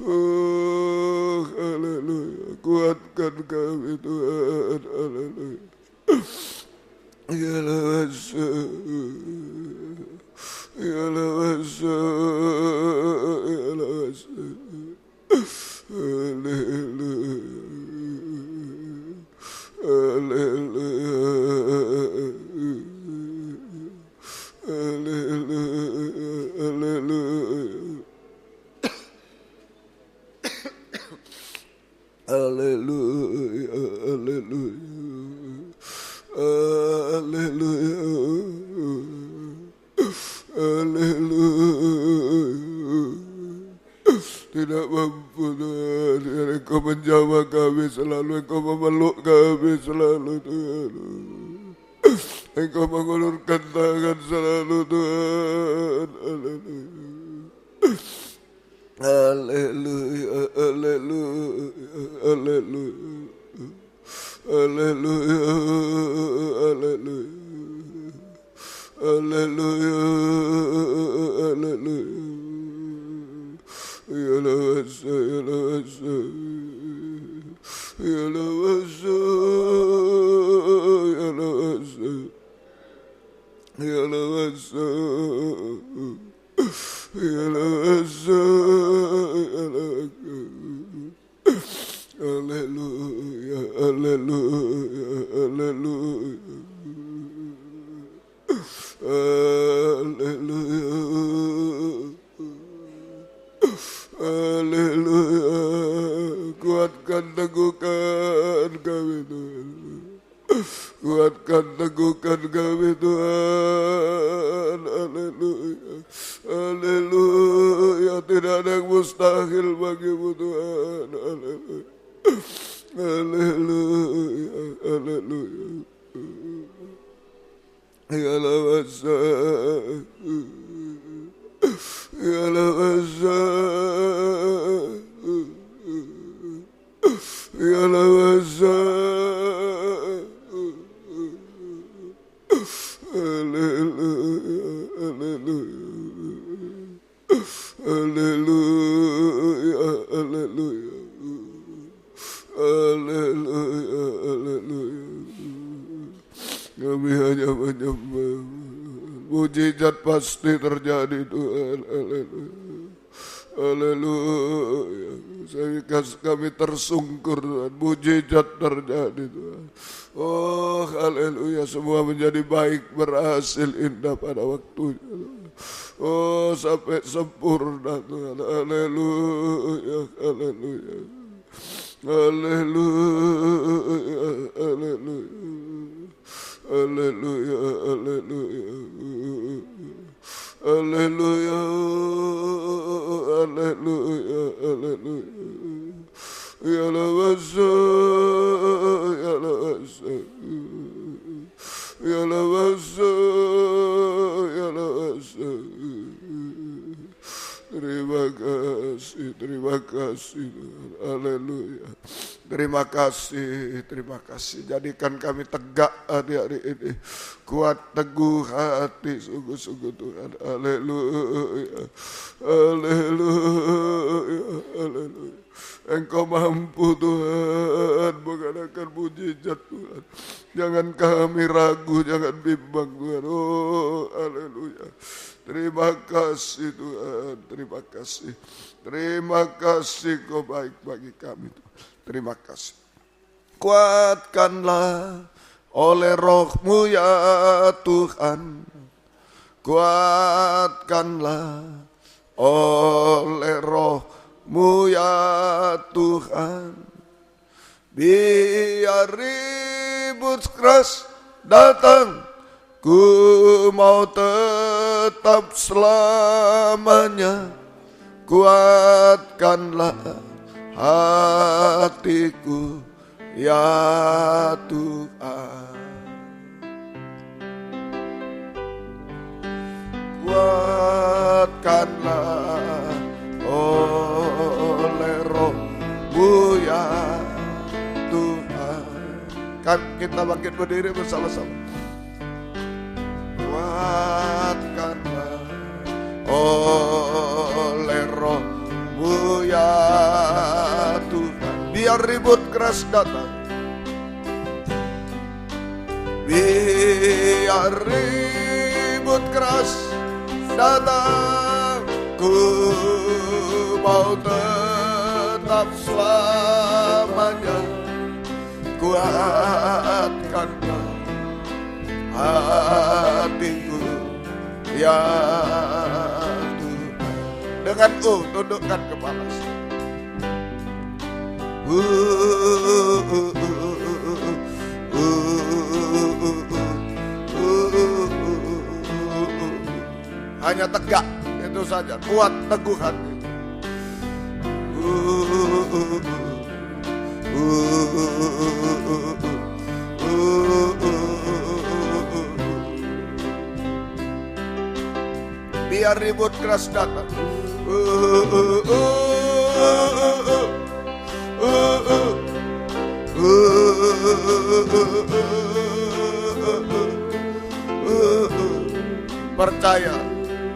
Oh, haleluya. Kuatkan kami Tuhan. Haleluya. Ya Lawasa, ya Lawasa, ya Lawasa. Haleluya, haleluya, haleluya, haleluya, haleluya, haleluya. Haleluya, haleluya. Tidak mampu Tuhan, Engkau menjamah kami selalu, Engkau memeluk kami selalu Tuhan. Engkau mengulurkan tangan selalu Tuhan. Haleluya, haleluya, haleluya. Haleluya, haleluya, haleluya, haleluya. Ya Lawasa, ya Lawasa, ya Lawasa, ya Lawasa, ya Lawasa, ya Lawasa, ya Lawasa. Haleluya, haleluya, haleluya. Haleluya. Haleluya, tidak ada yang mustahil bagimu Tuhan. Haleluya. Haleluya, haleluya. Ya lawasa, ya lawasa, ya lawasa. Haleluya, haleluya. Haleluya, haleluya. Haleluya, haleluya. Kami hanya menyembah. Mujizat pasti terjadi Tuhan. Haleluya. Haleluya. Kami tersungkur Tuhan. Mujizat terjadi Tuhan. Oh haleluya. Semua menjadi baik, berhasil, indah pada waktunya. Oh sampai sempurna Tuhan. Haleluya. Haleluya. Haleluya. Haleluya. Haleluya, haleluya, haleluya, haleluya, haleluya. Ya lawasa, ya lawasa, ya lawasa, ya lawasa. Terima kasih, terima kasih. Haleluya. Terima kasih, terima kasih. Jadikan kami tegak hari-hari ini. Kuat teguh hati sungguh-sungguh Tuhan. Haleluya. Haleluya. Haleluya. Engkau mampu Tuhan mengadakan mujizat Tuhan. Jangan kami ragu, jangan bimbang Tuhan. Oh haleluya. Terima kasih Tuhan, terima kasih. Terima kasih Kau baik bagi kami Tuhan. Terima kasih. Kuatkanlah oleh Roh-Mu ya Tuhan. Kuatkanlah oleh Roh-Mu ya Tuhan. Biar ribut keras datang, ku mau tetap selamanya. Kuatkanlah hatiku ya Tuhan. Kuatkanlah oleh Roh-Mu ya Tuhan. Kan kita bangkit berdiri bersama-sama. Kuatkanlah oleh Roh-Mu ya Tuhan. Biar ribut keras datang, biar ribut keras datang, ku mau tetap selamanya. Kuatkanlah hatiku ya Tuhan. Dengan tundukkan kepala. Hanya tegak, itu saja. Kuat teguh hati. Biar ribut keras datang, percaya,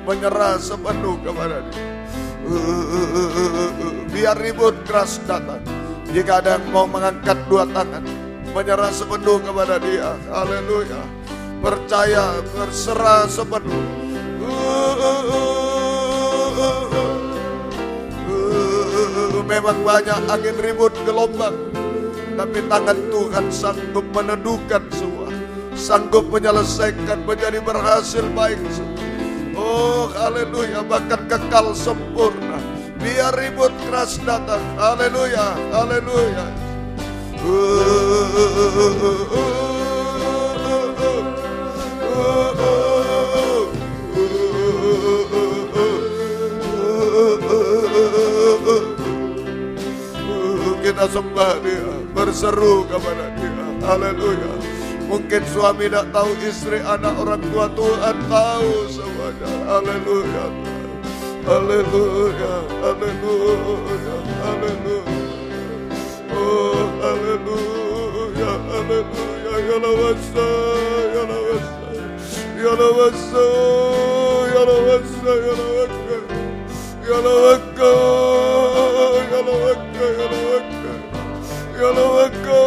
menyerah sepenuh kepada Dia. Biar ribut keras datang, jika ada yang mau mengangkat dua tangan, menyerah sepenuh kepada Dia. Haleluya. Percaya, berserah sepenuh. Memang banyak angin ribut gelombang, tapi tangan Tuhan sanggup meneduhkan semua, sanggup menyelesaikan, menjadi berhasil baik semua. Oh haleluya, bahkan kekal sempurna. Biar ribut keras datang, haleluya, haleluya. kita sembah dia, berseru kepada dia. Haleluya. Mungkin suami tidak tahu, istri, anak, orang tua, Tuhan tahu semuanya. Haleluya. Haleluya. Haleluya. Haleluya. Oh, haleluya. Haleluya. Ya lawasa, ya lawasa. Ya lawasa, ya lawasa, ya lawasa. Ya lawaka, ya lawaka, ya lawaka. Ya lawaka,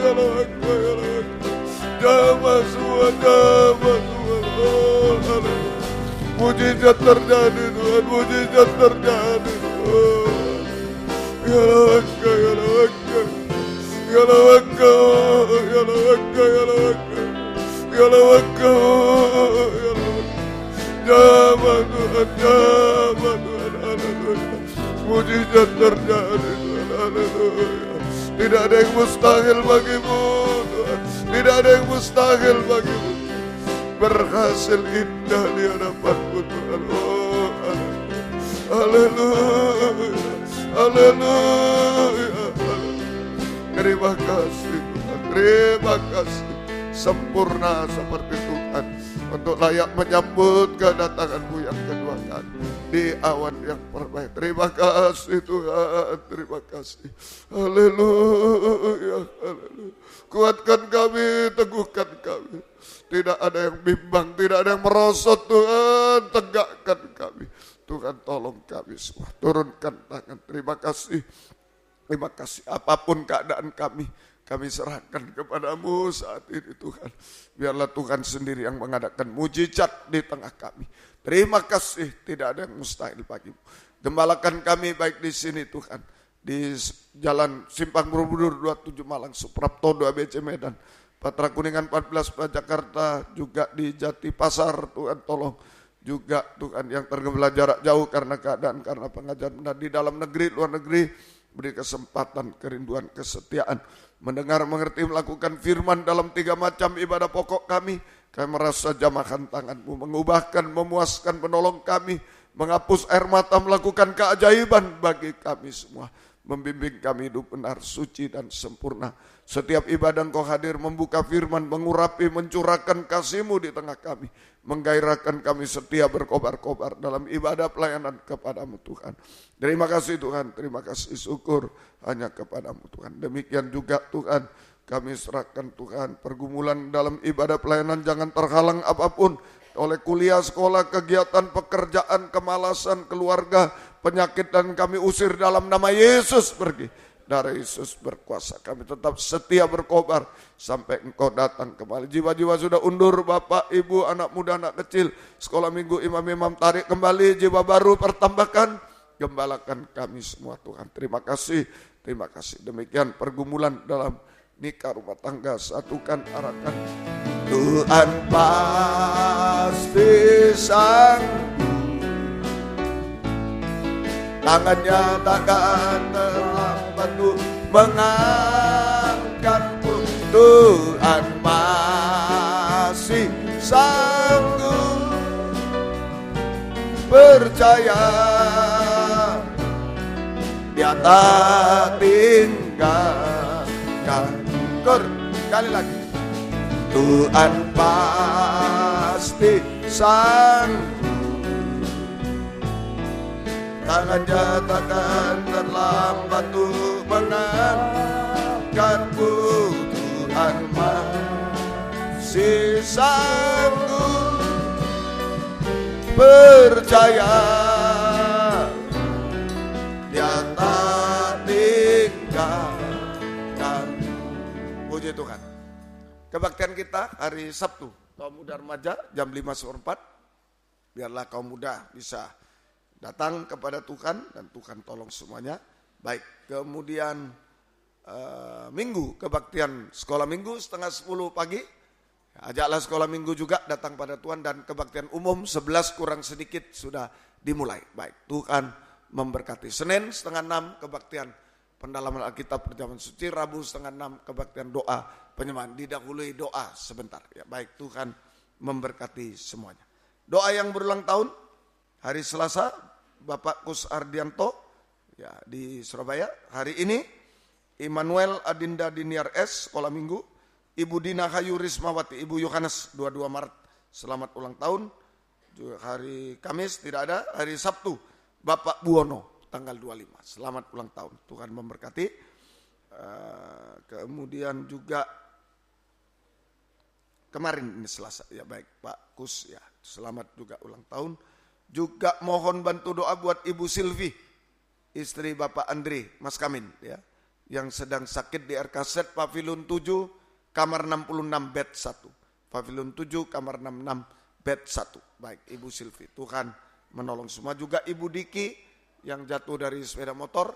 ya lawaka, ya lawaka. Jama semua, jama semua. Oh, haleluya. Mujizat terjadi Tuhan, mujizat terjadi Tuhan. Ya lawaka, ya lawaka. Ya lawaka, ya lawaka, ya lawaka. Ya lawaka, ya lawaka. Jama Tuhan, jama Tuhan, haleluya. Mujizat terjadi Tuhan, haleluya. Tidak ada yang mustahil bagimu Tuhan, tidak ada yang mustahil bagimu. Berhasil indah di hadapanmu Tuhan. Oh, haleluya, haleluya, haleluya. Terima kasih Tuhan, terima kasih. Sempurna seperti Tuhan, untuk layak menyambut kedatangan-Mu yang kedua kali di awan yang perbaik. Terima kasih Tuhan, terima kasih. Haleluya, haleluya. Kuatkan kami, teguhkan kami. Tidak ada yang bimbang, tidak ada yang merosot Tuhan. Tegakkan kami. Tuhan tolong kami semua. Turunkan tangan. Terima kasih. Terima kasih. Apapun keadaan kami serahkan kepadamu saat ini Tuhan. Biarlah Tuhan sendiri yang mengadakan mujizat di tengah kami. Terima kasih, tidak ada yang mustahil bagimu. Gembalakan kami baik di sini Tuhan. Di Jalan Simpang Borobudur 27 Malang, Suprapto 2 BC Medan, Patra Kuningan 14 Jakarta, juga di Jati Pasar Tuhan tolong. Juga Tuhan yang tergembala jarak jauh karena keadaan, karena pengajaran di dalam negeri, luar negeri, beri kesempatan, kerinduan, kesetiaan, mendengar, mengerti, melakukan firman dalam 3 macam ibadah pokok kami. Kami merasa jamahan tangan-Mu, mengubahkan, memuaskan, menolong kami, menghapus air mata, melakukan keajaiban bagi kami semua. Membimbing kami hidup benar, suci dan sempurna. Setiap ibadah Engkau hadir, membuka firman, mengurapi, mencurahkan kasih-Mu di tengah kami. Menggairahkan kami setia berkobar-kobar dalam ibadah pelayanan kepadamu Tuhan. Terima kasih Tuhan, terima kasih, syukur hanya kepadamu Tuhan. Demikian juga Tuhan, kami serahkan Tuhan pergumulan dalam ibadah pelayanan, jangan terhalang apapun oleh kuliah, sekolah, kegiatan, pekerjaan, kemalasan, keluarga, penyakit, dan kami usir dalam nama Yesus pergi. Darah Yesus berkuasa, kami tetap setia berkobar sampai Engkau datang kembali. Jiwa-jiwa sudah undur, Bapak, Ibu, anak muda, anak kecil, sekolah minggu, imam-imam tarik kembali, jiwa baru pertambahkan, gembalakan kami semua Tuhan. Terima kasih, terima kasih. Demikian pergumulan dalam nikah, rumah tangga, satukan, arahkan. Tuhan pasti sanggup, tangannya takkan terlambat untuk mengangkatku. Tuhan masih sanggup, percaya Dia tak tinggalkan. Sekali lagi. Tuhan pasti sanggup, tangannya takkan terlambat untuk mengangkatku. Tuhan masih sanggup, percaya Dia tak tinggalkan. Puji Tuhan. Kebaktian kita hari Sabtu, kaum muda remaja jam 5:04. Biarlah kaum muda bisa datang kepada Tuhan dan Tuhan tolong semuanya. Baik, kemudian Minggu, kebaktian sekolah minggu 9:30 pagi. Ajaklah sekolah minggu juga datang pada Tuhan, dan kebaktian umum 11 kurang sedikit sudah dimulai. Baik, Tuhan memberkati. Senin 5:30 kebaktian pendalaman Alkitab perjamuan suci. Rabu 5:30 kebaktian doa penyembahan, didahului doa sebentar. Ya, baik, Tuhan memberkati semuanya. Doa yang berulang tahun hari Selasa, Bapak Kus Ardianto ya di Surabaya. Hari ini Immanuel Adinda Diniar S, sekolah minggu. Ibu Dina Hayu Rismawati, Ibu Yohanes 22 Maret, selamat ulang tahun. Juga hari Kamis tidak ada, hari Sabtu Bapak Buwono tanggal 25, selamat ulang tahun. Tuhan memberkati. Kemudian juga kemarin ini Selasa, ya baik Pak Kus ya, selamat juga ulang tahun. Juga mohon bantu doa buat Ibu Silvi, istri Bapak Andre Mas Kamin ya, yang sedang sakit di RKZ Pavilion 7 kamar 66 bed 1. Pavilion 7 kamar 66 bed 1. Baik Ibu Silvi, Tuhan menolong semua. Juga Ibu Diki yang jatuh dari sepeda motor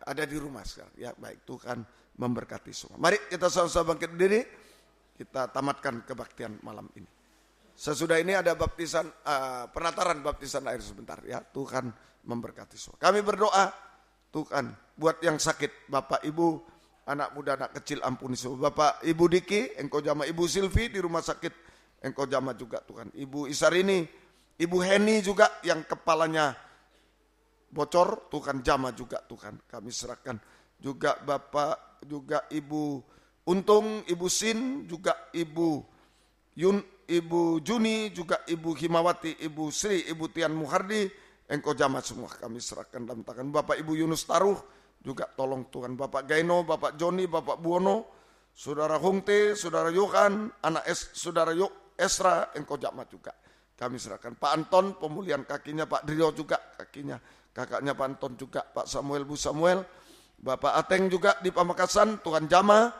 ada di rumah sekarang. Ya baik, Tuhan memberkati semua. Mari kita sama-sama bangkit berdiri, kita tamatkan kebaktian malam ini. Sesudah ini ada baptisan, penataran baptisan air sebentar ya. Tuhan memberkati semua. Kami berdoa, Tuhan buat yang sakit, Bapak Ibu, anak muda, anak kecil, ampuni semua. Bapak Ibu Diki, engkau jama. Ibu Silvi di rumah sakit, engkau jama juga Tuhan. Ibu Isarini, Ibu Heni juga yang kepalanya bocor, Tuhan jama juga Tuhan. Kami serahkan juga Bapak, juga Ibu Untung, Ibu Sin, juga Ibu Juni, juga Ibu Himawati, Ibu Sri, Ibu Tian Muhardi, engkau jama semua. Kami serahkan dalam tangan Bapak Ibu Yunus Taruh, juga tolong Tuhan. Bapak Gaino, Bapak Joni, Bapak Buwono, Saudara Hongte, Saudara Yohan, Saudara Esra, engkau jama juga. Kami serahkan Pak Anton, pemulihan kakinya, Pak Drio juga kakinya, kakaknya Pak Anton juga, Pak Samuel, Bu Samuel, Bapak Ateng juga di Pamekasan, Tuhan jama,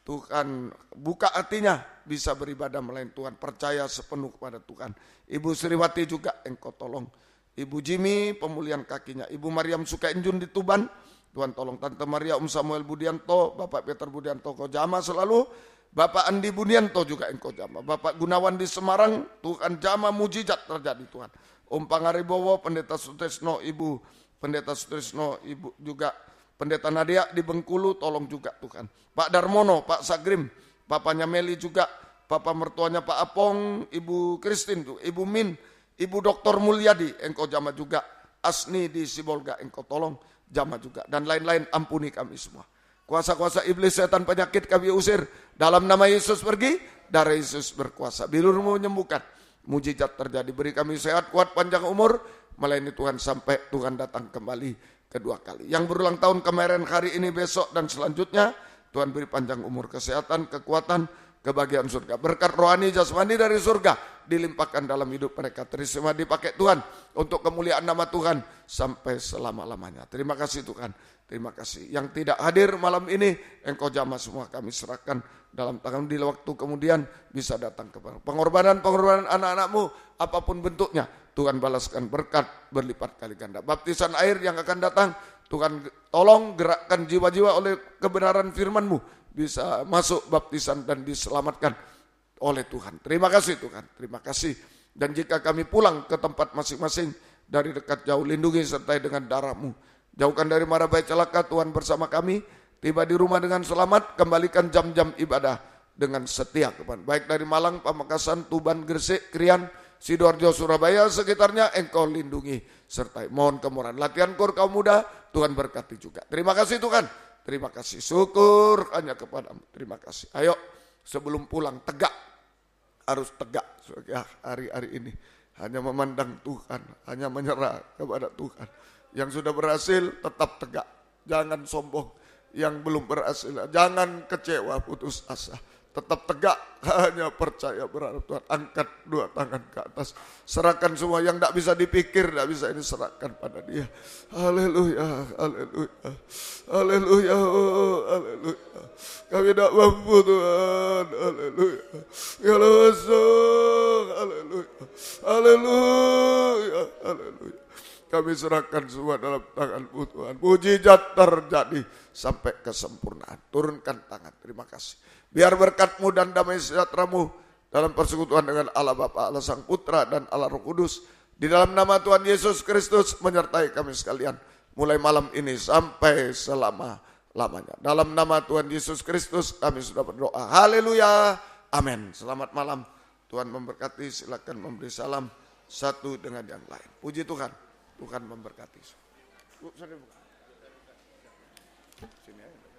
Tuhan buka hatinya, bisa beribadah melayan Tuhan, percaya sepenuh kepada Tuhan. Ibu Sriwati juga engkau tolong. Ibu Jimmy, pemulihan kakinya. Ibu Mariam Sukainjun di Tuban, Tuhan tolong. Tante Maria, Samuel Budianto, Bapak Peter Budianto, kau jama selalu. Bapak Andi Budianto juga engkau jama. Bapak Gunawan di Semarang, Tuhan jama, mujizat terjadi Tuhan. Pangaribowo, Pendeta Sutresno, Ibu Pendeta Sutresno, Ibu juga Pendeta Nadia di Bengkulu, tolong juga Tuhan. Pak Darmono, Pak Sagrim, Papanya Meli juga, Papa mertuanya Pak Apong, Ibu Kristin, Ibu Min, Ibu Dr. Mulyadi, engkau jama juga. Asni di Sibolga, engkau tolong, jama juga. Dan lain-lain, ampuni kami semua. Kuasa-kuasa iblis, setan, penyakit kami usir. Dalam nama Yesus pergi, darah Yesus berkuasa. Bilurmu menyembuhkan, mujizat terjadi. Beri kami sehat, kuat, panjang umur, melayani Tuhan sampai Tuhan datang kembali kedua kali. Yang berulang tahun kemarin, hari ini, besok, dan selanjutnya, Tuhan beri panjang umur, kesehatan, kekuatan, kebahagiaan surga. Berkat rohani jasmani dari surga dilimpahkan dalam hidup mereka. Terima dipakai Tuhan untuk kemuliaan nama Tuhan sampai selama-lamanya. Terima kasih Tuhan. Terima kasih. Yang tidak hadir malam ini, engkau jama semua, kami serahkan dalam tangan. Di waktu kemudian bisa datang kepada pengorbanan anak-anakmu, apapun bentuknya, Tuhan balaskan berkat berlipat kali ganda. Baptisan air yang akan datang, Tuhan tolong gerakkan jiwa-jiwa oleh kebenaran firman-Mu, bisa masuk baptisan dan diselamatkan oleh Tuhan. Terima kasih Tuhan, terima kasih. Dan jika kami pulang ke tempat masing-masing, dari dekat jauh lindungi sertai dengan darah-Mu. Jauhkan dari mara bahaya celaka, Tuhan bersama kami. Tiba di rumah dengan selamat, kembalikan jam-jam ibadah dengan setia kepada. Baik dari Malang, Pamekasan, Tuban, Gresik, Krian, Sidoarjo, Surabaya, sekitarnya engkau lindungi sertai. Mohon kemurahan. Latihan kur kaum muda, Tuhan berkati juga. Terima kasih Tuhan. Terima kasih. Syukur hanya kepadamu. Terima kasih. Ayo sebelum pulang tegak. Harus tegak ya, hari-hari ini. Hanya memandang Tuhan. Hanya menyerah kepada Tuhan. Yang sudah berhasil tetap tegak. Jangan sombong. Yang belum berhasil jangan kecewa, putus asa. Tetap tegak, hanya percaya berharap Tuhan. Angkat dua tangan ke atas. Serahkan semua yang tidak bisa dipikir, tidak bisa ini serahkan pada Dia. Haleluya, haleluya, haleluya, haleluya. Kami tidak mampu Tuhan, haleluya. Ya haleluya, haleluya, haleluya. Kami serahkan semua dalam tangan-Mu Tuhan. Mujizat terjadi sampai kesempurnaan. Turunkan tangan, terima kasih. Biar berkat-Mu dan damai sejahtera-Mu dalam persekutuan dengan Allah Bapa, Allah Sang Putra, dan Allah Roh Kudus. Di dalam nama Tuhan Yesus Kristus menyertai kami sekalian. Mulai malam ini sampai selama-lamanya. Dalam nama Tuhan Yesus Kristus kami sudah berdoa. Haleluya. Amin. Selamat malam. Tuhan memberkati. Silakan memberi salam satu dengan yang lain. Puji Tuhan. Tuhan memberkati. Sini aja.